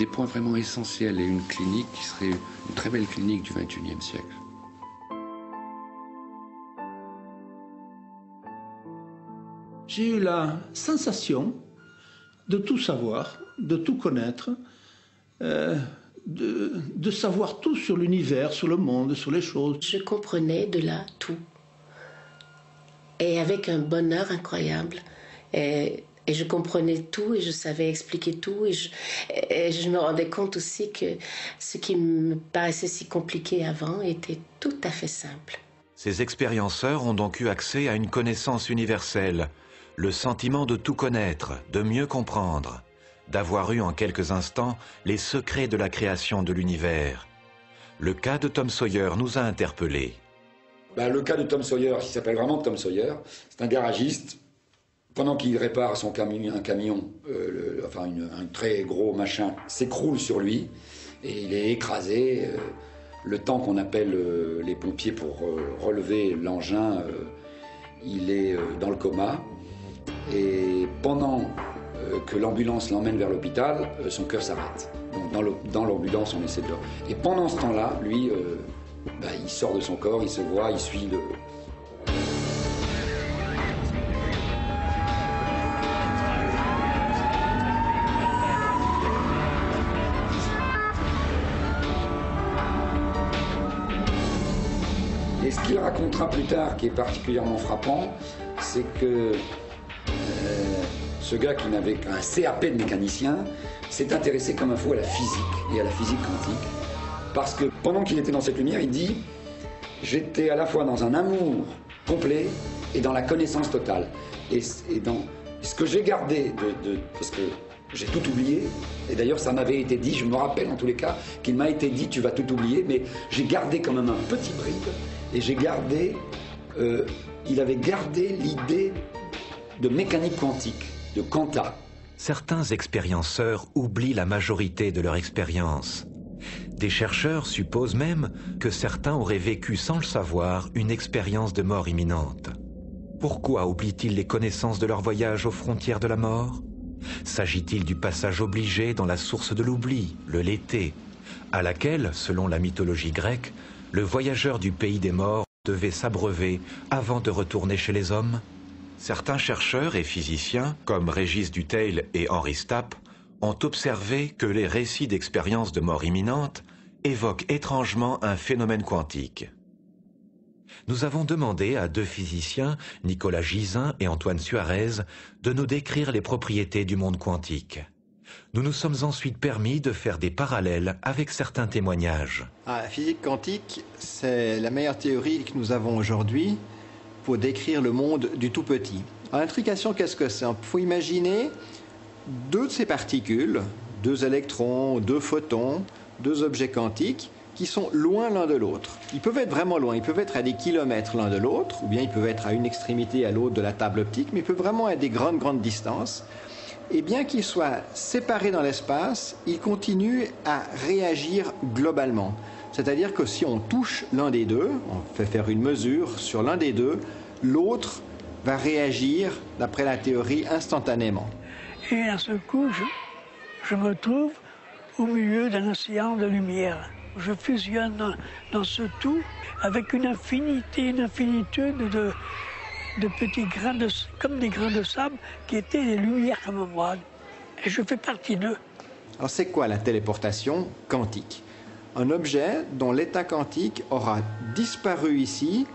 points vraiment essentiels et une clinique qui serait une très belle clinique du XXIe siècle. J'ai eu la sensation de tout savoir, de tout connaître, de savoir tout sur l'univers, sur le monde, sur les choses. Je comprenais de là tout. Et avec un bonheur incroyable. Et Et je comprenais tout et je savais expliquer tout. Et je me rendais compte aussi que ce qui me paraissait si compliqué avant était tout à fait simple. Ces expérienceurs ont donc eu accès à une connaissance universelle, le sentiment de tout connaître, de mieux comprendre, d'avoir eu en quelques instants les secrets de la création de l'univers. Le cas de Tom Sawyer nous a interpellés. Le cas de Tom Sawyer, qui s'appelle vraiment Tom Sawyer, c'est un garagiste. Pendant qu'il répare un camion, un très gros machin s'écroule sur lui et il est écrasé. Le temps qu'on appelle les pompiers pour relever l'engin, il est dans le coma. Et pendant que l'ambulance l'emmène vers l'hôpital, son cœur s'arrête. Donc dans l'ambulance, on essaie de... Et pendant ce temps-là, lui, il sort de son corps, il se voit, il suit le... Et ce qu'il racontera plus tard, qui est particulièrement frappant, c'est que ce gars qui n'avait qu'un CAP de mécanicien s'est intéressé comme un fou à la physique et à la physique quantique. Parce que pendant qu'il était dans cette lumière, il dit « J'étais à la fois dans un amour complet et dans la connaissance totale. » Et dans ce que j'ai gardé parce que j'ai tout oublié, et d'ailleurs ça m'avait été dit, je me rappelle en tous les cas, qu'il m'a été dit « Tu vas tout oublier », mais j'ai gardé quand même un petit bride. Et j'ai gardé, il avait gardé l'idée de mécanique quantique, de quanta. Certains expérienceurs oublient la majorité de leur expérience. Des chercheurs supposent même que certains auraient vécu sans le savoir une expérience de mort imminente. Pourquoi oublient-ils les connaissances de leur voyage aux frontières de la mort? S'agit-il du passage obligé dans la source de l'oubli, le Léthé, à laquelle, selon la mythologie grecque, le voyageur du pays des morts devait s'abreuver avant de retourner chez les hommes? Certains chercheurs et physiciens, comme Régis Dutheil et Henri Stapp, ont observé que les récits d'expériences de mort imminente évoquent étrangement un phénomène quantique. Nous avons demandé à deux physiciens, Nicolas Gisin et Antoine Suarez, de nous décrire les propriétés du monde quantique. Nous nous sommes ensuite permis de faire des parallèles avec certains témoignages. La physique quantique, c'est la meilleure théorie que nous avons aujourd'hui pour décrire le monde du tout petit. L'intrication, qu'est-ce que c'est? Il faut imaginer deux de ces particules, deux électrons, deux photons, deux objets quantiques, qui sont loin l'un de l'autre. Ils peuvent être vraiment loin, ils peuvent être à des kilomètres l'un de l'autre, ou bien ils peuvent être à une extrémité à l'autre de la table optique, mais ils peuvent vraiment être à des grandes distances. Et bien qu'ils soient séparés dans l'espace, ils continuent à réagir globalement. C'est-à-dire que si on touche l'un des deux, on fait faire une mesure sur l'un des deux, l'autre va réagir, d'après la théorie, instantanément. Et d'un seul coup, je me trouve au milieu d'un océan de lumière. Je fusionne dans ce tout avec une infinitude de petits grains comme des grains de sable qui étaient des lumières comme moi. Et je fais partie d'eux. Alors c'est quoi la téléportation quantique? Un objet dont l'état quantique aura disparu ici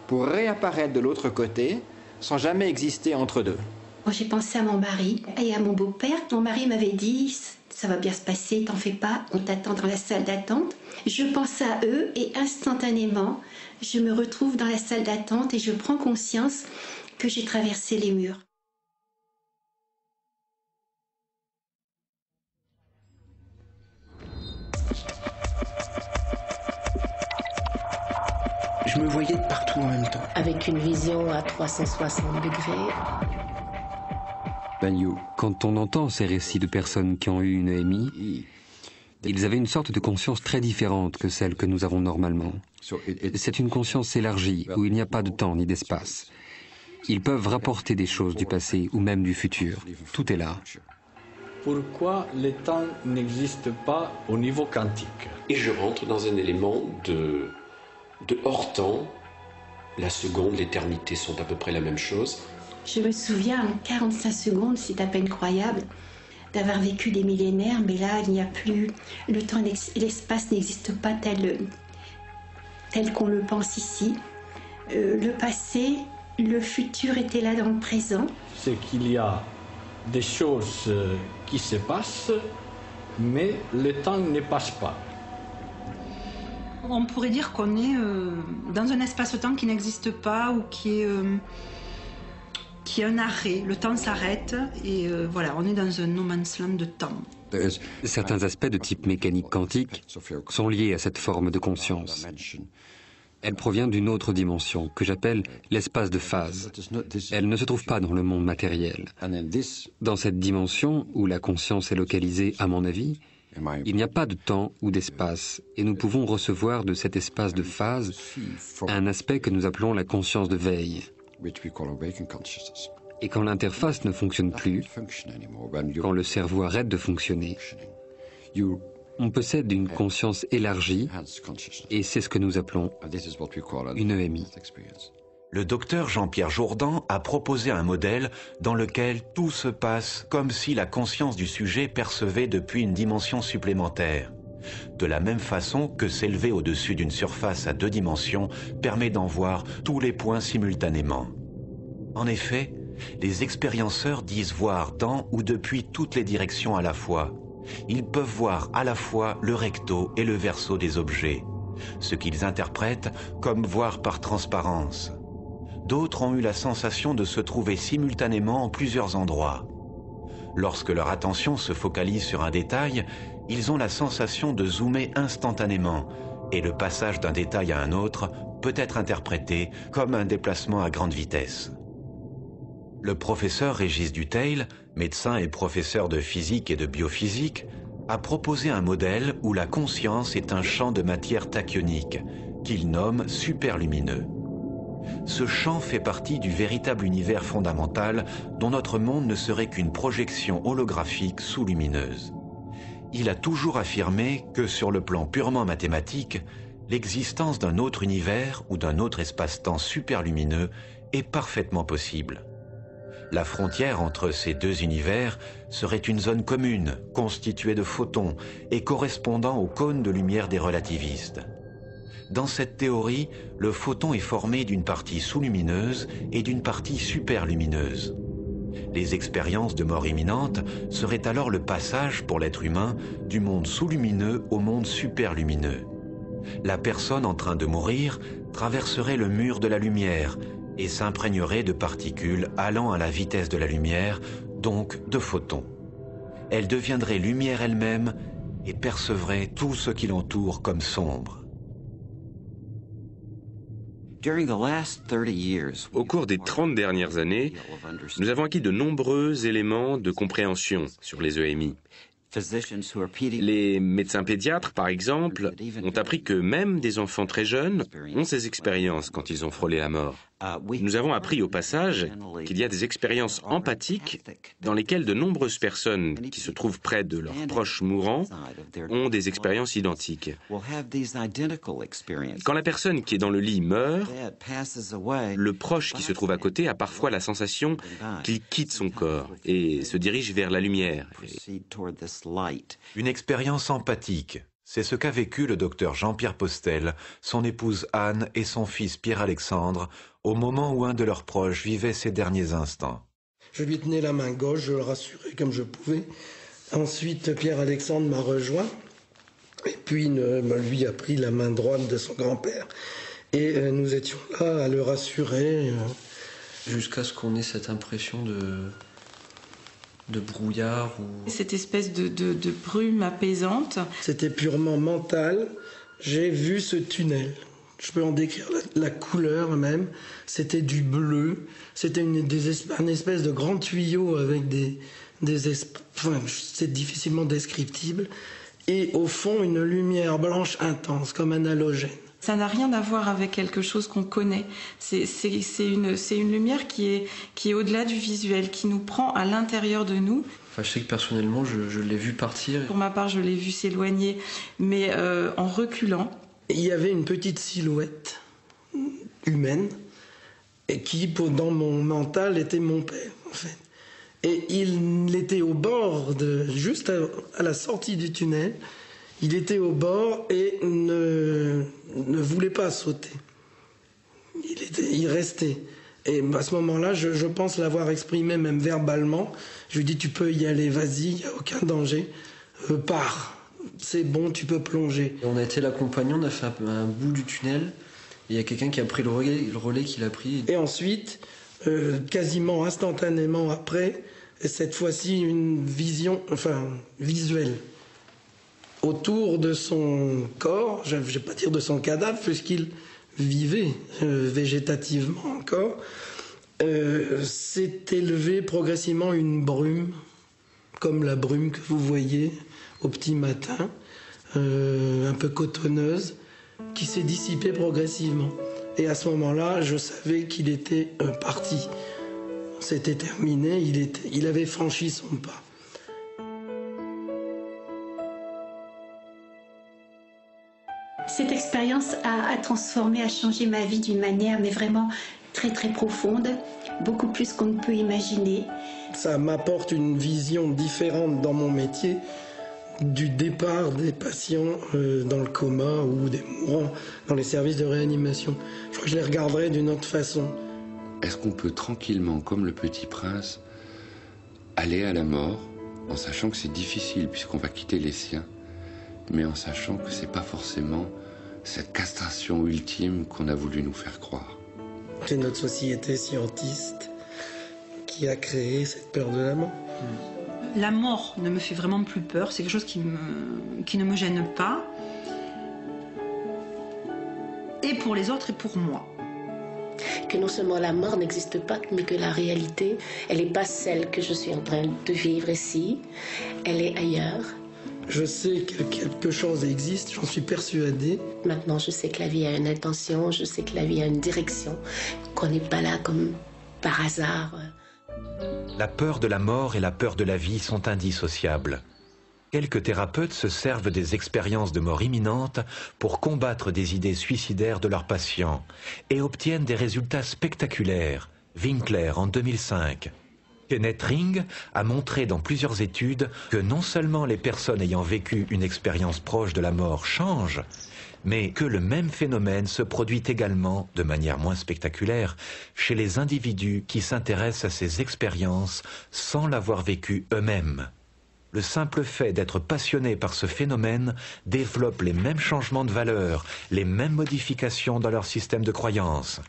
pour réapparaître de l'autre côté sans jamais exister entre deux. J'ai pensé à mon mari et à mon beau-père. Mon mari m'avait dit « ça va bien se passer, t'en fais pas, on t'attend dans la salle d'attente ». Je pense à eux et instantanément, je me retrouve dans la salle d'attente et je prends conscience que j'ai traversé les murs. Je me voyais de partout en même temps. Avec une vision à 360 degrés. Banyu, quand on entend ces récits de personnes qui ont eu une EMI, ils avaient une sorte de conscience très différente que celle que nous avons normalement. C'est une conscience élargie, où il n'y a pas de temps ni d'espace. Ils peuvent rapporter des choses du passé ou même du futur. Tout est là. Pourquoi le temps n'existe pas au niveau quantique? Et je rentre dans un élément de hors-temps. La seconde, l'éternité sont à peu près la même chose. Je me souviens, en 45 secondes, c'est à peine croyable, d'avoir vécu des millénaires, mais là, il n'y a plus... Le temps et l'espace n'existent pas tel qu'on le pense ici. Le passé, le futur étaient là dans le présent. C'est qu'il y a des choses qui se passent, mais le temps ne passe pas. On pourrait dire qu'on est dans un espace-temps qui n'existe pas ou qui est un arrêt. Le temps s'arrête et voilà, on est dans un no man's land de temps. Certains aspects de type mécanique quantique sont liés à cette forme de conscience. Elle provient d'une autre dimension que j'appelle l'espace de phase. Elle ne se trouve pas dans le monde matériel. Dans cette dimension, où la conscience est localisée, à mon avis, il n'y a pas de temps ou d'espace, et nous pouvons recevoir de cet espace de phase un aspect que nous appelons la conscience de veille. Et quand l'interface ne fonctionne plus, quand le cerveau arrête de fonctionner, on possède une conscience élargie, et c'est ce que nous appelons une EMI. Le docteur Jean-Pierre Jourdan a proposé un modèle dans lequel tout se passe comme si la conscience du sujet percevait depuis une dimension supplémentaire. De la même façon que s'élever au-dessus d'une surface à 2 dimensions permet d'en voir tous les points simultanément. En effet, les expérienceurs disent voir dans ou depuis toutes les directions à la fois. Ils peuvent voir à la fois le recto et le verso des objets, ce qu'ils interprètent comme voir par transparence. D'autres ont eu la sensation de se trouver simultanément en plusieurs endroits. Lorsque leur attention se focalise sur un détail, ils ont la sensation de zoomer instantanément, et le passage d'un détail à un autre peut être interprété comme un déplacement à grande vitesse. Le professeur Régis Dutheil, médecin et professeur de physique et de biophysique, a proposé un modèle où la conscience est un champ de matière tachyonique, qu'il nomme superlumineux. Ce champ fait partie du véritable univers fondamental dont notre monde ne serait qu'une projection holographique sous-lumineuse. Il a toujours affirmé que sur le plan purement mathématique, l'existence d'un autre univers ou d'un autre espace-temps superlumineux est parfaitement possible. La frontière entre ces 2 univers serait une zone commune, constituée de photons et correspondant au cône de lumière des relativistes. Dans cette théorie, le photon est formé d'une partie sous-lumineuse et d'une partie superlumineuse. Les expériences de mort imminente seraient alors le passage pour l'être humain du monde sous-lumineux au monde superlumineux. La personne en train de mourir traverserait le mur de la lumière et s'imprégnerait de particules allant à la vitesse de la lumière, donc de photons. Elle deviendrait lumière elle-même et percevrait tout ce qui l'entoure comme sombre. Au cours des 30 dernières années, nous avons acquis de nombreux éléments de compréhension sur les EMI. Les médecins pédiatres, par exemple, ont appris que même des enfants très jeunes ont ces expériences quand ils ont frôlé la mort. Nous avons appris au passage qu'il y a des expériences empathiques dans lesquelles de nombreuses personnes qui se trouvent près de leurs proches mourants ont des expériences identiques. Quand la personne qui est dans le lit meurt, le proche qui se trouve à côté a parfois la sensation qu'il quitte son corps et se dirige vers la lumière. Une expérience empathique. C'est ce qu'a vécu le docteur Jean-Pierre Postel, son épouse Anne et son fils Pierre-Alexandre au moment où un de leurs proches vivait ses derniers instants. Je lui tenais la main gauche, je le rassurais comme je pouvais. Ensuite, Pierre-Alexandre m'a rejoint et puis lui a pris la main droite de son grand-père. Et nous étions là à le rassurer. Jusqu'à ce qu'on ait cette impression de brouillard ou... Cette espèce de brume apaisante. C'était purement mental. J'ai vu ce tunnel. Je peux en décrire la couleur même. C'était du bleu. C'était un espèce de grand tuyau avec enfin, c'est difficilement descriptible. Et au fond, une lumière blanche intense, comme un halogène. Ça n'a rien à voir avec quelque chose qu'on connaît. C'est une lumière qui est au-delà du visuel, qui nous prend à l'intérieur de nous. Enfin, je sais que personnellement, je l'ai vu partir. Pour ma part, je l'ai vu s'éloigner, mais en reculant. Il y avait une petite silhouette humaine et qui, dans mon mental, était mon père, en fait. Et il était au bord, juste à la sortie du tunnel. Il était au bord et ne voulait pas sauter. Il restait. Et à ce moment-là, je pense l'avoir exprimé même verbalement. Je lui dis, tu peux y aller, vas-y, il n'y a aucun danger. Pars, c'est bon, tu peux plonger. On a été l'accompagnant, on a fait un bout du tunnel. Il y a quelqu'un qui a pris le relais qui l'a pris. Et ensuite, quasiment instantanément après, cette fois-ci une vision, visuelle. Autour de son corps, je ne vais pas dire de son cadavre, puisqu'il vivait végétativement encore, s'est élevée progressivement une brume, comme la brume que vous voyez au petit matin, un peu cotonneuse, qui s'est dissipée progressivement. Et à ce moment-là, je savais qu'il était parti. C'était terminé, il avait franchi son pas. Cette expérience a transformé, a changé ma vie d'une manière, mais vraiment très très profonde, beaucoup plus qu'on ne peut imaginer. Ça m'apporte une vision différente dans mon métier, du départ des patients dans le coma ou des mourants dans les services de réanimation. Je crois que je les regarderai d'une autre façon. Est-ce qu'on peut tranquillement, comme le Petit Prince, aller à la mort en sachant que c'est difficile puisqu'on va quitter les siens, mais en sachant que c'est pas forcément cette castration ultime qu'on a voulu nous faire croire? C'est notre société scientiste qui a créé cette peur de la mort. La mort ne me fait vraiment plus peur, c'est quelque chose qui ne me gêne pas. Et pour les autres et pour moi. Que non seulement la mort n'existe pas, mais que la réalité, elle n'est pas celle que je suis en train de vivre ici, elle est ailleurs. Je sais que quelque chose existe, j'en suis persuadé. Maintenant, je sais que la vie a une intention, je sais que la vie a une direction, qu'on n'est pas là comme par hasard. La peur de la mort et la peur de la vie sont indissociables. Quelques thérapeutes se servent des expériences de mort imminente pour combattre des idées suicidaires de leurs patients et obtiennent des résultats spectaculaires. Winkler en 2005. Kenneth Ring a montré dans plusieurs études que non seulement les personnes ayant vécu une expérience proche de la mort changent, mais que le même phénomène se produit également, de manière moins spectaculaire, chez les individus qui s'intéressent à ces expériences sans l'avoir vécu eux-mêmes. Le simple fait d'être passionné par ce phénomène développe les mêmes changements de valeur, les mêmes modifications dans leur système de croyance.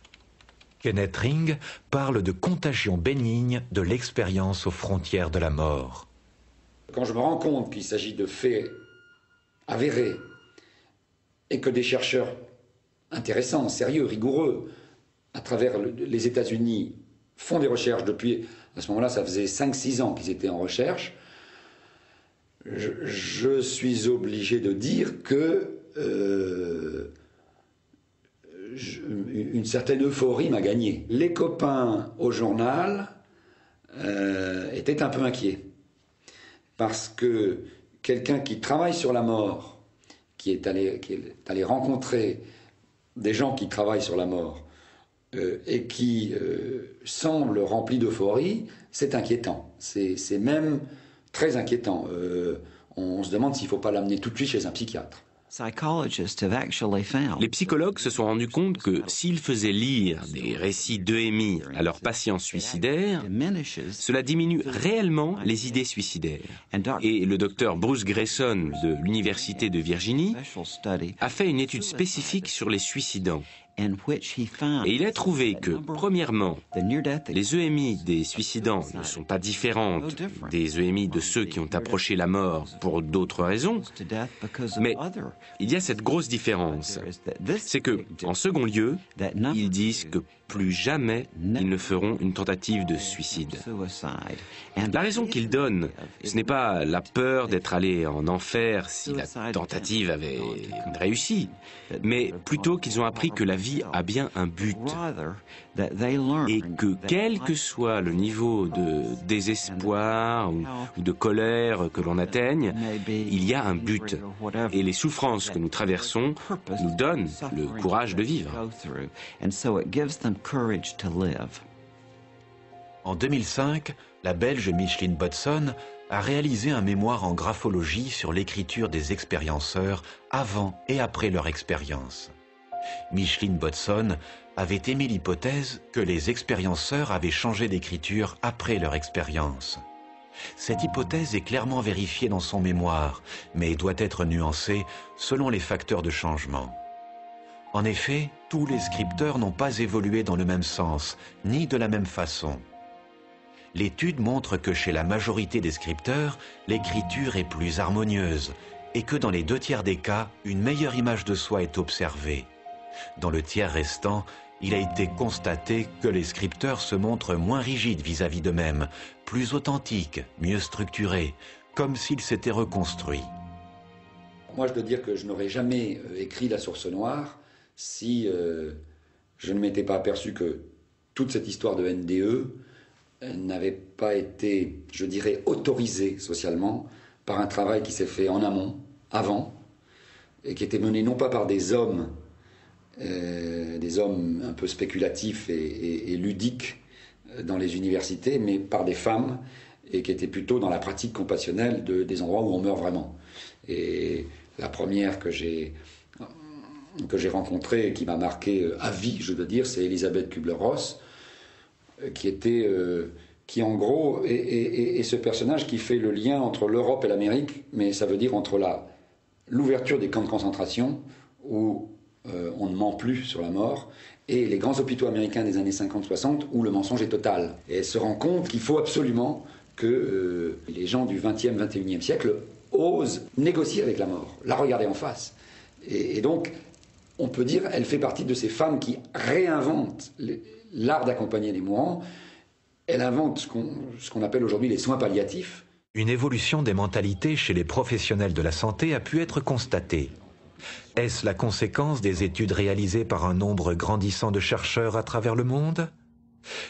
Kenneth Ring parle de contagion bénigne de l'expérience aux frontières de la mort. Quand je me rends compte qu'il s'agit de faits avérés et que des chercheurs intéressants, sérieux, rigoureux, à travers les États-Unis, font des recherches depuis, à ce moment-là, ça faisait 5-6 ans qu'ils étaient en recherche, je suis obligé de dire que une certaine euphorie m'a gagné. Les copains au journal étaient un peu inquiets. Parce que quelqu'un qui travaille sur la mort, qui est allé rencontrer des gens qui travaillent sur la mort et qui semble rempli d'euphorie, c'est inquiétant. C'est même très inquiétant. On se demande s'il ne faut pas l'amener tout de suite chez un psychiatre. Les psychologues se sont rendus compte que s'ils faisaient lire des récits d'EMI à leurs patients suicidaires, cela diminue réellement les idées suicidaires. Et le docteur Bruce Grayson de l'Université de Virginie a fait une étude spécifique sur les suicidants. Et il a trouvé que, premièrement, les EMI des suicidants ne sont pas différentes des EMI de ceux qui ont approché la mort pour d'autres raisons, mais il y a cette grosse différence. C'est que, en second lieu, ils disent que plus jamais ils ne feront une tentative de suicide. La raison qu'ils donnent, ce n'est pas la peur d'être allé en enfer si la tentative avait réussi, mais plutôt qu'ils ont appris que la vie a bien un but et que quel que soit le niveau de désespoir ou de colère que l'on atteigne, il y a un but. Et les souffrances que nous traversons nous donnent le courage de vivre. En 2005, la Belge Micheline Bodson a réalisé un mémoire en graphologie sur l'écriture des expérienceurs avant et après leur expérience. Micheline Bodson avait émis l'hypothèse que les expérienceurs avaient changé d'écriture après leur expérience. Cette hypothèse est clairement vérifiée dans son mémoire, mais doit être nuancée selon les facteurs de changement. En effet, tous les scripteurs n'ont pas évolué dans le même sens, ni de la même façon. L'étude montre que chez la majorité des scripteurs, l'écriture est plus harmonieuse et que dans les 2/3 des cas, une meilleure image de soi est observée. Dans le tiers restant, il a été constaté que les scripteurs se montrent moins rigides vis-à-vis d'eux-mêmes, plus authentiques, mieux structurés, comme s'ils s'étaient reconstruits. Moi, je dois dire que je n'aurais jamais écrit La Source Noire si je ne m'étais pas aperçu que toute cette histoire de NDE n'avait pas été, je dirais, autorisée socialement par un travail qui s'est fait en amont, avant, et qui était mené non pas par des hommes un peu spéculatifs et ludiques dans les universités, mais par des femmes, et qui étaient plutôt dans la pratique compassionnelle des endroits où on meurt vraiment. Et la première que j'ai rencontrée et qui m'a marqué à vie, je dois dire, c'est Elisabeth Kübler-Ross, qui en gros est ce personnage qui fait le lien entre l'Europe et l'Amérique, mais ça veut dire entre l'ouverture des camps de concentration, où on ne ment plus sur la mort, et les grands hôpitaux américains des années 50-60, où le mensonge est total. Et elle se rend compte qu'il faut absolument que les gens du 20e, 21e siècle osent négocier avec la mort, la regarder en face. Et donc, on peut dire, elle fait partie de ces femmes qui réinventent l'art d'accompagner les mourants. Elle invente ce qu'on appelle aujourd'hui les soins palliatifs. Une évolution des mentalités chez les professionnels de la santé a pu être constatée. Est-ce la conséquence des études réalisées par un nombre grandissant de chercheurs à travers le monde ?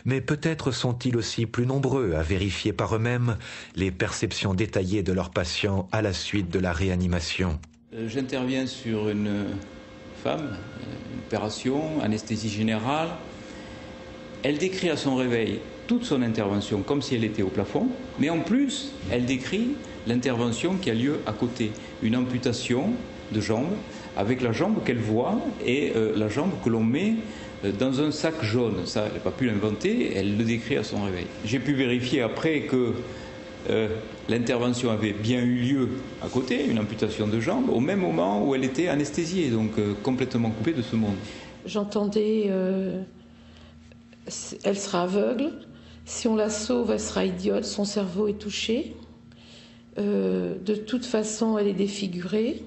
Mais peut-être sont-ils aussi plus nombreux à vérifier par eux-mêmes les perceptions détaillées de leurs patients à la suite de la réanimation. J'interviens sur une femme, une opération, anesthésie générale. Elle décrit à son réveil toute son intervention comme si elle était au plafond, mais en plus, elle décrit l'intervention qui a lieu à côté. Une amputation de jambe, avec la jambe qu'elle voit et la jambe que l'on met dans un sac jaune. Ça, elle n'a pas pu l'inventer, elle le décrit à son réveil. J'ai pu vérifier après que l'intervention avait bien eu lieu à côté, une amputation de jambe, au même moment où elle était anesthésiée, donc complètement coupée de ce monde. J'entendais, elle sera aveugle, si on la sauve, elle sera idiote, son cerveau est touché. De toute façon, elle est défigurée.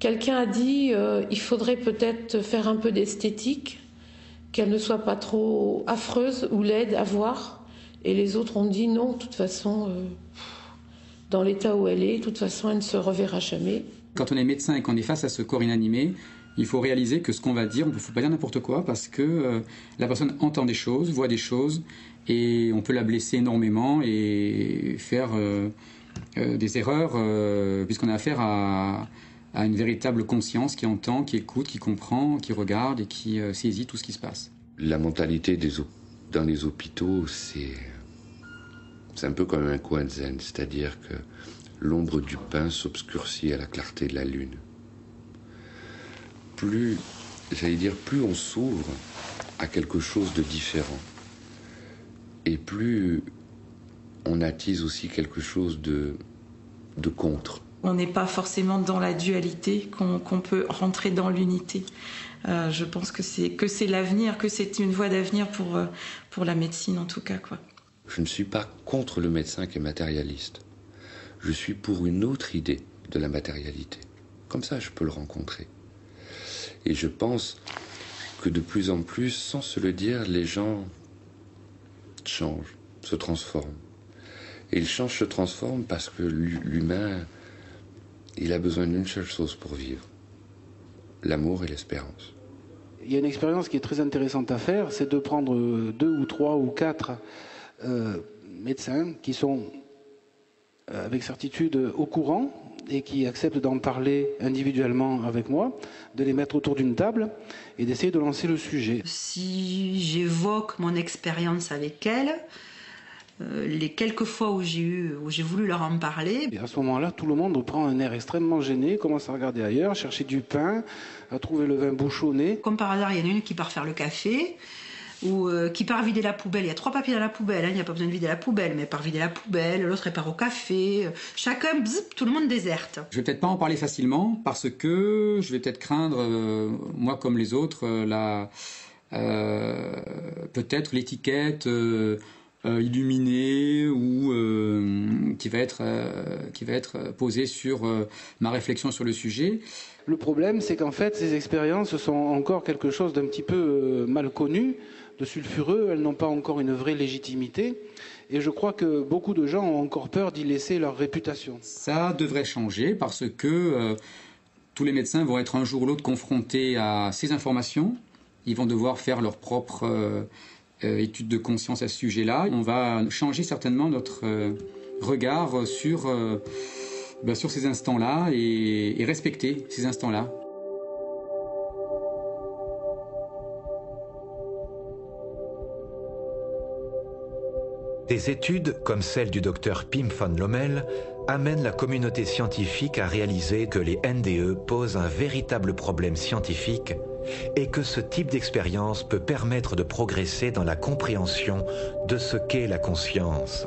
Quelqu'un a dit il faudrait peut-être faire un peu d'esthétique, qu'elle ne soit pas trop affreuse ou laide à voir. Et les autres ont dit non, de toute façon, dans l'état où elle est, de toute façon, elle ne se reverra jamais. Quand on est médecin et qu'on est face à ce corps inanimé, il faut réaliser que ce qu'on va dire, on ne faut pas dire n'importe quoi parce que la personne entend des choses, voit des choses et on peut la blesser énormément et faire des erreurs puisqu'on a affaire à une véritable conscience qui entend, qui écoute, qui comprend, qui regarde et qui saisit tout ce qui se passe. La mentalité dans les hôpitaux, c'est un peu comme un coin zen, c'est-à-dire que l'ombre du pain s'obscurcit à la clarté de la lune. Plus on s'ouvre à quelque chose de différent, et plus on attise aussi quelque chose de contre. On n'est pas forcément dans la dualité, qu'on peut rentrer dans l'unité. Je pense que c'est l'avenir, que c'est une voie d'avenir pour la médecine en tout cas, quoi. Je ne suis pas contre le médecin qui est matérialiste. Je suis pour une autre idée de la matérialité. Comme ça, je peux le rencontrer. Et je pense que de plus en plus, sans se le dire, les gens changent, se transforment. Et ils changent, se transforment parce que l'humain, il a besoin d'une seule chose pour vivre. L'amour et l'espérance. Il y a une expérience qui est très intéressante à faire, c'est de prendre 2 ou 3 ou 4 médecins qui sont avec certitude au courant et qui acceptent d'en parler individuellement avec moi, de les mettre autour d'une table et d'essayer de lancer le sujet. Si j'évoque mon expérience avec elle, Les quelques fois où j'ai voulu leur en parler. Et à ce moment-là, tout le monde prend un air extrêmement gêné, commence à regarder ailleurs, chercher du pain, à trouver le vin bouchonné. Comme par hasard, il y en a une qui part faire le café, ou qui part vider la poubelle. Il y a 3 papiers dans la poubelle, hein. Il n'y a pas besoin de vider la poubelle, mais elle part vider la poubelle, l'autre elle part au café. Chacun, tout le monde déserte. Je vais peut-être pas en parler facilement, parce que je vais peut-être craindre, moi comme les autres, peut-être l'étiquette illuminée ou qui va être posée sur ma réflexion sur le sujet. Le problème, c'est qu'en fait, ces expériences sont encore quelque chose d'un petit peu mal connu, de sulfureux. Elles n'ont pas encore une vraie légitimité. Et je crois que beaucoup de gens ont encore peur d'y laisser leur réputation. Ça devrait changer parce que tous les médecins vont être un jour ou l'autre confrontés à ces informations. Ils vont devoir faire leur propre étude de conscience à ce sujet-là. On va changer certainement notre regard sur ces instants-là et respecter ces instants-là. Des études, comme celle du docteur Pim van Lommel, amènent la communauté scientifique à réaliser que les NDE posent un véritable problème scientifique et que ce type d'expérience peut permettre de progresser dans la compréhension de ce qu'est la conscience.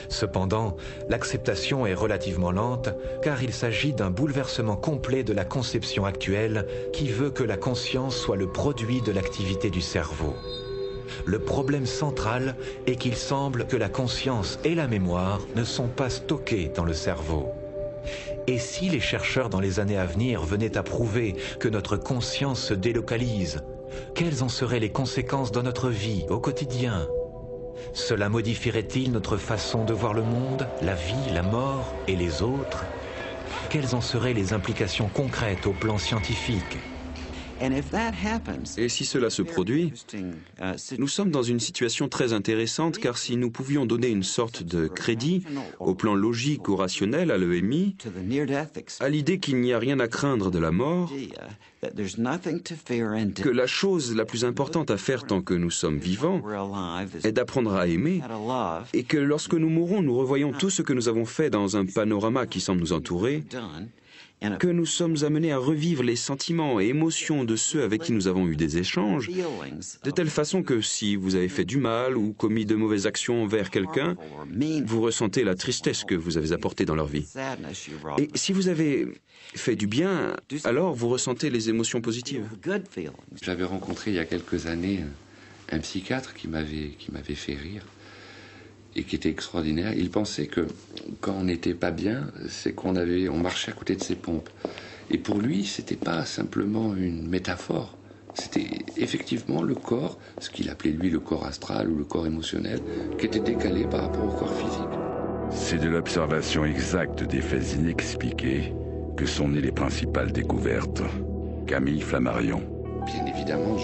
Cependant, l'acceptation est relativement lente car il s'agit d'un bouleversement complet de la conception actuelle qui veut que la conscience soit le produit de l'activité du cerveau. Le problème central est qu'il semble que la conscience et la mémoire ne sont pas stockées dans le cerveau. Et si les chercheurs dans les années à venir venaient à prouver que notre conscience se délocalise, quelles en seraient les conséquences dans notre vie, au quotidien ? Cela modifierait-il notre façon de voir le monde, la vie, la mort et les autres ? Quelles en seraient les implications concrètes au plan scientifique ? Et si cela se produit, nous sommes dans une situation très intéressante car si nous pouvions donner une sorte de crédit au plan logique ou rationnel à l'EMI, à l'idée qu'il n'y a rien à craindre de la mort, que la chose la plus importante à faire tant que nous sommes vivants est d'apprendre à aimer et que lorsque nous mourrons, nous revoyons tout ce que nous avons fait dans un panorama qui semble nous entourer, que nous sommes amenés à revivre les sentiments et émotions de ceux avec qui nous avons eu des échanges, de telle façon que si vous avez fait du mal ou commis de mauvaises actions envers quelqu'un, vous ressentez la tristesse que vous avez apportée dans leur vie. Et si vous avez fait du bien, alors vous ressentez les émotions positives. J'avais rencontré il y a quelques années un psychiatre qui m'avait fait rire et qui était extraordinaire. Il pensait que quand on n'était pas bien, c'est qu'on marchait à côté de ses pompes. Et pour lui, c'était pas simplement une métaphore. C'était effectivement le corps, ce qu'il appelait lui le corps astral ou le corps émotionnel, qui était décalé par rapport au corps physique. C'est de l'observation exacte des faits inexpliqués que sont nées les principales découvertes. Camille Flammarion. Bien évidemment,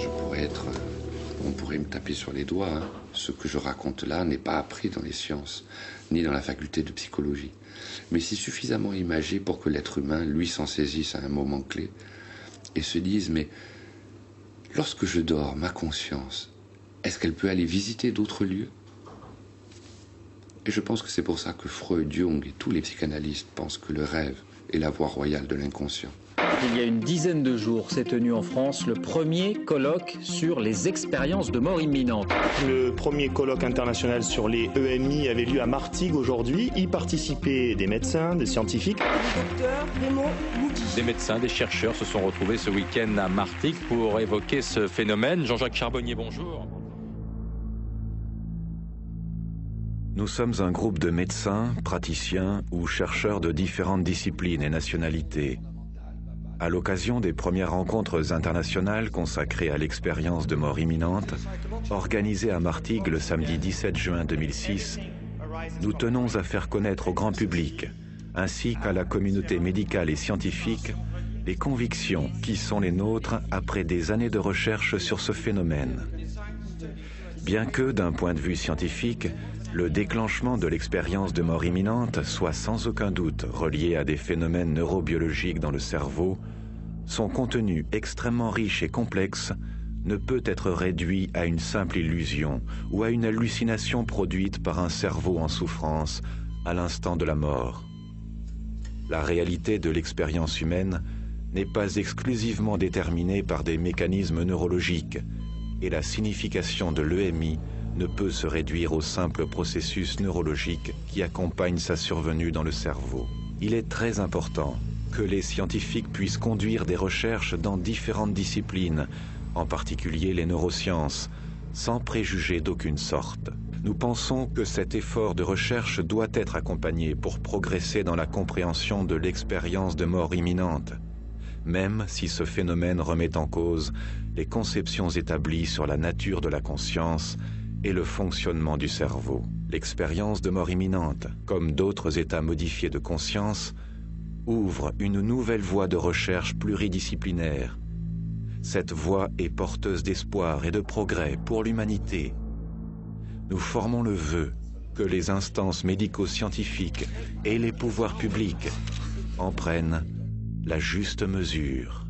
on pourrait me taper sur les doigts. Hein. Ce que je raconte là n'est pas appris dans les sciences, ni dans la faculté de psychologie. Mais c'est suffisamment imagé pour que l'être humain, lui, s'en saisisse à un moment clé et se dise, mais lorsque je dors, ma conscience, est-ce qu'elle peut aller visiter d'autres lieux ? Et je pense que c'est pour ça que Freud, Jung et tous les psychanalystes pensent que le rêve est la voie royale de l'inconscient. Il y a une dizaine de jours s'est tenu en France le premier colloque sur les expériences de mort imminente. Le premier colloque international sur les EMI avait lieu à Martigues aujourd'hui. Y participaient des médecins, des scientifiques. Des médecins, des chercheurs se sont retrouvés ce week-end à Martigues pour évoquer ce phénomène. Jean-Jacques Charbonnier, bonjour. Nous sommes un groupe de médecins, praticiens ou chercheurs de différentes disciplines et nationalités. À l'occasion des premières rencontres internationales consacrées à l'expérience de mort imminente, organisées à Martigues le samedi 17 juin 2006, nous tenons à faire connaître au grand public, ainsi qu'à la communauté médicale et scientifique, les convictions qui sont les nôtres après des années de recherche sur ce phénomène. Bien que, d'un point de vue scientifique, le déclenchement de l'expérience de mort imminente soit sans aucun doute relié à des phénomènes neurobiologiques dans le cerveau, son contenu extrêmement riche et complexe ne peut être réduit à une simple illusion ou à une hallucination produite par un cerveau en souffrance à l'instant de la mort. La réalité de l'expérience humaine n'est pas exclusivement déterminée par des mécanismes neurologiques et la signification de l'EMI ne peut se réduire au simple processus neurologique qui accompagne sa survenue dans le cerveau. Il est très important que les scientifiques puissent conduire des recherches dans différentes disciplines, en particulier les neurosciences, sans préjugés d'aucune sorte. Nous pensons que cet effort de recherche doit être accompagné pour progresser dans la compréhension de l'expérience de mort imminente, même si ce phénomène remet en cause les conceptions établies sur la nature de la conscience et le fonctionnement du cerveau. L'expérience de mort imminente, comme d'autres états modifiés de conscience, ouvre une nouvelle voie de recherche pluridisciplinaire. Cette voie est porteuse d'espoir et de progrès pour l'humanité. Nous formons le vœu que les instances médico-scientifiques et les pouvoirs publics en prennent la juste mesure.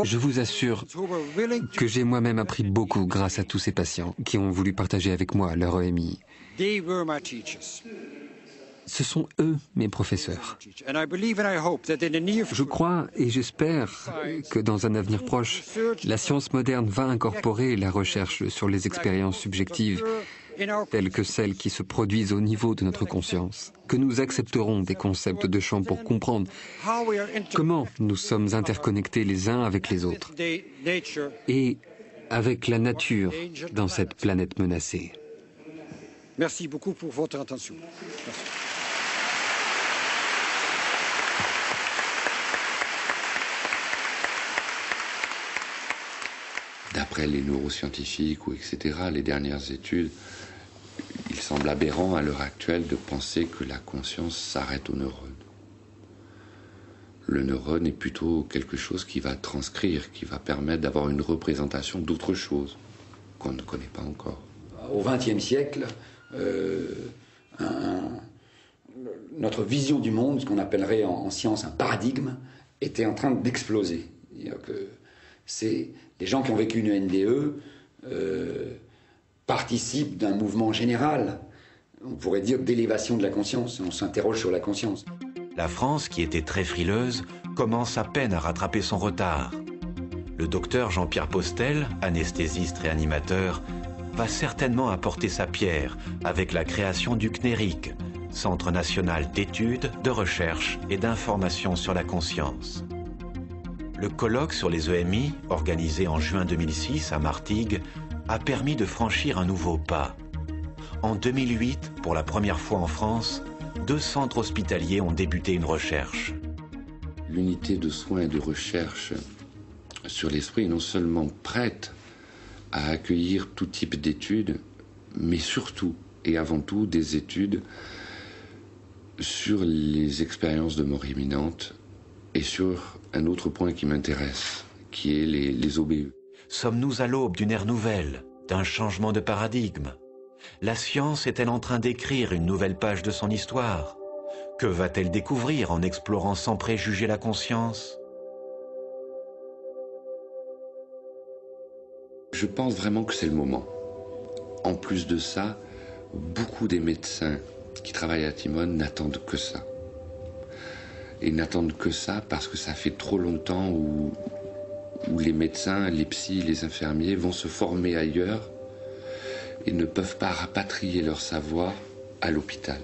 Je vous assure que j'ai moi-même appris beaucoup grâce à tous ces patients qui ont voulu partager avec moi leur EMI. Ce sont eux mes professeurs. Je crois et j'espère que dans un avenir proche, la science moderne va incorporer la recherche sur les expériences subjectives telles que celles qui se produisent au niveau de notre conscience, que nous accepterons des concepts de champ pour comprendre comment nous sommes interconnectés les uns avec les autres et avec la nature dans cette planète menacée. Merci beaucoup pour votre attention. Merci. D'après les neuroscientifiques ou etc., les dernières études, il semble aberrant à l'heure actuelle de penser que la conscience s'arrête aux neurones. Le neurone est plutôt quelque chose qui va transcrire, qui va permettre d'avoir une représentation d'autre chose qu'on ne connaît pas encore. Au XXe siècle, notre vision du monde, ce qu'on appellerait en science un paradigme, était en train d'exploser. Les gens qui ont vécu une NDE participent d'un mouvement général, on pourrait dire d'élévation de la conscience. On s'interroge sur la conscience. La France, qui était très frileuse, commence à peine à rattraper son retard. Le docteur Jean-Pierre Postel, anesthésiste réanimateur, va certainement apporter sa pierre avec la création du CNERIC, Centre national d'études, de recherche et d'information sur la conscience. Le colloque sur les EMI, organisé en juin 2006 à Martigues, a permis de franchir un nouveau pas. En 2008, pour la première fois en France, 2 centres hospitaliers ont débuté une recherche. L'unité de soins et de recherche sur l'esprit est non seulement prête à accueillir tout type d'études, mais surtout et avant tout des études sur les expériences de mort imminente et sur un autre point qui m'intéresse, qui est les OBE. Sommes-nous à l'aube d'une ère nouvelle, d'un changement de paradigme? La science est-elle en train d'écrire une nouvelle page de son histoire? Que va-t-elle découvrir en explorant sans préjuger la conscience? Je pense vraiment que c'est le moment. En plus de ça, beaucoup des médecins qui travaillent à Timone n'attendent que ça. Et n'attendent que ça parce que ça fait trop longtemps où les médecins, les psys, les infirmiers vont se former ailleurs et ne peuvent pas rapatrier leur savoir à l'hôpital.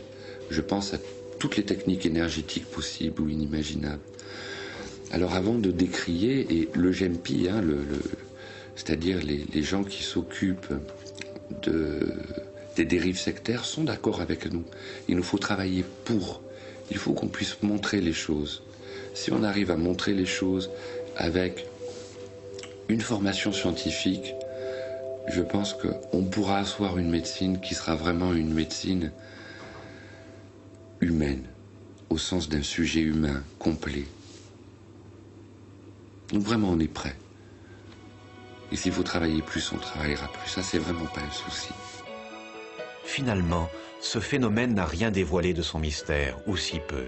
Je pense à toutes les techniques énergétiques possibles ou inimaginables. Alors avant de décrier, et le GEMPI, c'est-à-dire les gens qui s'occupent des dérives sectaires, sont d'accord avec nous. Il nous faut travailler pour. Il faut qu'on puisse montrer les choses. Si on arrive à montrer les choses avec une formation scientifique, je pense qu'on pourra asseoir une médecine qui sera vraiment une médecine humaine, au sens d'un sujet humain complet. Donc vraiment, on est prêt. Et s'il faut travailler plus, on travaillera plus. Ça, c'est vraiment pas un souci. Finalement, ce phénomène n'a rien dévoilé de son mystère, ou si peu.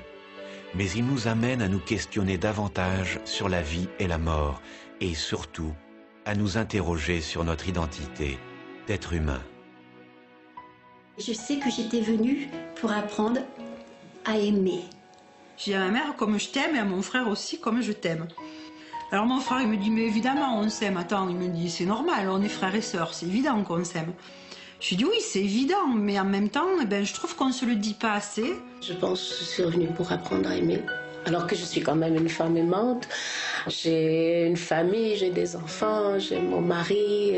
mais il nous amène à nous questionner davantage sur la vie et la mort, et surtout à nous interroger sur notre identité d'être humain. Je sais que j'étais venue pour apprendre à aimer. J'ai dit à ma mère comme je t'aime et à mon frère aussi comme je t'aime. Alors mon frère il me dit mais évidemment on s'aime. Attends, il me dit c'est normal, on est frères et sœurs, c'est évident qu'on s'aime. Je lui dis oui c'est évident, mais en même temps je trouve qu'on ne se le dit pas assez. Je pense que je suis revenue pour apprendre à aimer. Alors que je suis quand même une femme aimante, j'ai une famille, j'ai des enfants, j'ai mon mari,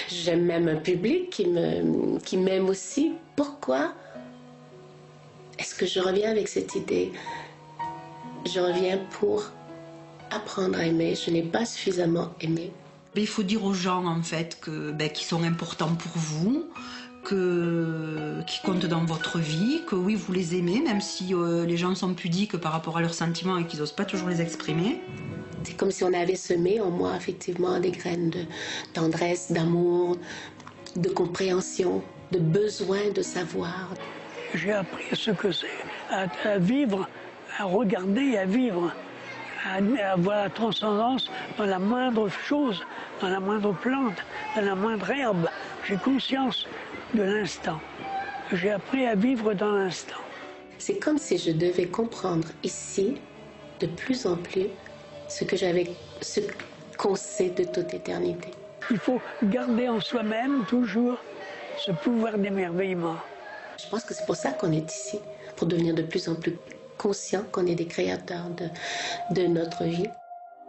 j'aime même un public qui m'aime aussi. Pourquoi est-ce que je reviens avec cette idée? Je reviens pour apprendre à aimer. Je n'ai pas suffisamment aimé. Il faut dire aux gens en fait qui sont importants pour vous, qui comptent dans votre vie, que oui vous les aimez, même si les gens sont pudiques par rapport à leurs sentiments et qu'ils n'osent pas toujours les exprimer. C'est comme si on avait semé en moi effectivement des graines de tendresse, d'amour, de compréhension, de besoin de savoir. J'ai appris ce que c'est, à vivre, à regarder et à vivre, à avoir la transcendance dans la moindre chose, dans la moindre plante, dans la moindre herbe. J'ai conscience de l'instant. J'ai appris à vivre dans l'instant. C'est comme si je devais comprendre ici, de plus en plus, ce qu'on sait de toute éternité. Il faut garder en soi-même toujours ce pouvoir d'émerveillement. Je pense que c'est pour ça qu'on est ici, pour devenir de plus en plus conscient qu'on est des créateurs de notre vie.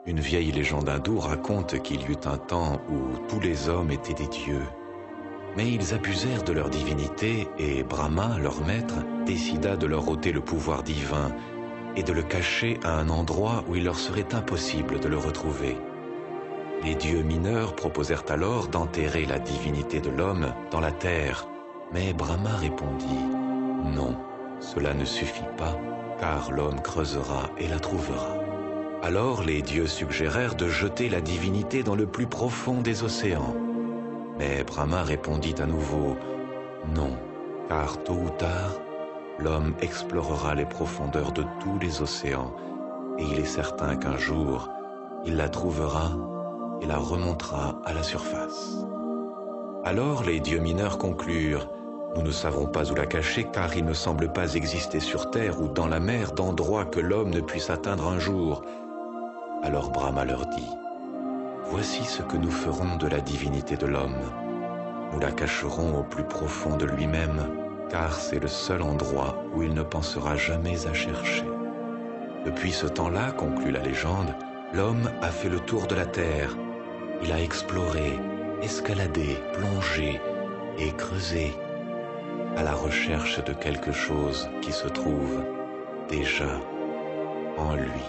Une vieille légende hindoue raconte qu'il y eut un temps où tous les hommes étaient des dieux. Mais ils abusèrent de leur divinité et Brahma, leur maître, décida de leur ôter le pouvoir divin et de le cacher à un endroit où il leur serait impossible de le retrouver. Les dieux mineurs proposèrent alors d'enterrer la divinité de l'homme dans la terre, mais Brahma répondit « Non, cela ne suffit pas, car l'homme creusera et la trouvera. » Alors les dieux suggérèrent de jeter la divinité dans le plus profond des océans. Mais Brahma répondit à nouveau « Non, car tôt ou tard, l'homme explorera les profondeurs de tous les océans, et il est certain qu'un jour, il la trouvera et la remontera à la surface. » Alors les dieux mineurs conclurent « Nous ne savons pas où la cacher, car il ne semble pas exister sur terre ou dans la mer d'endroit que l'homme ne puisse atteindre un jour. » Alors Brahma leur dit « Voici ce que nous ferons de la divinité de l'homme. Nous la cacherons au plus profond de lui-même, car c'est le seul endroit où il ne pensera jamais à chercher. » Depuis ce temps-là, conclut la légende, l'homme a fait le tour de la terre. Il a exploré, escaladé, plongé et creusé, à la recherche de quelque chose qui se trouve déjà en lui.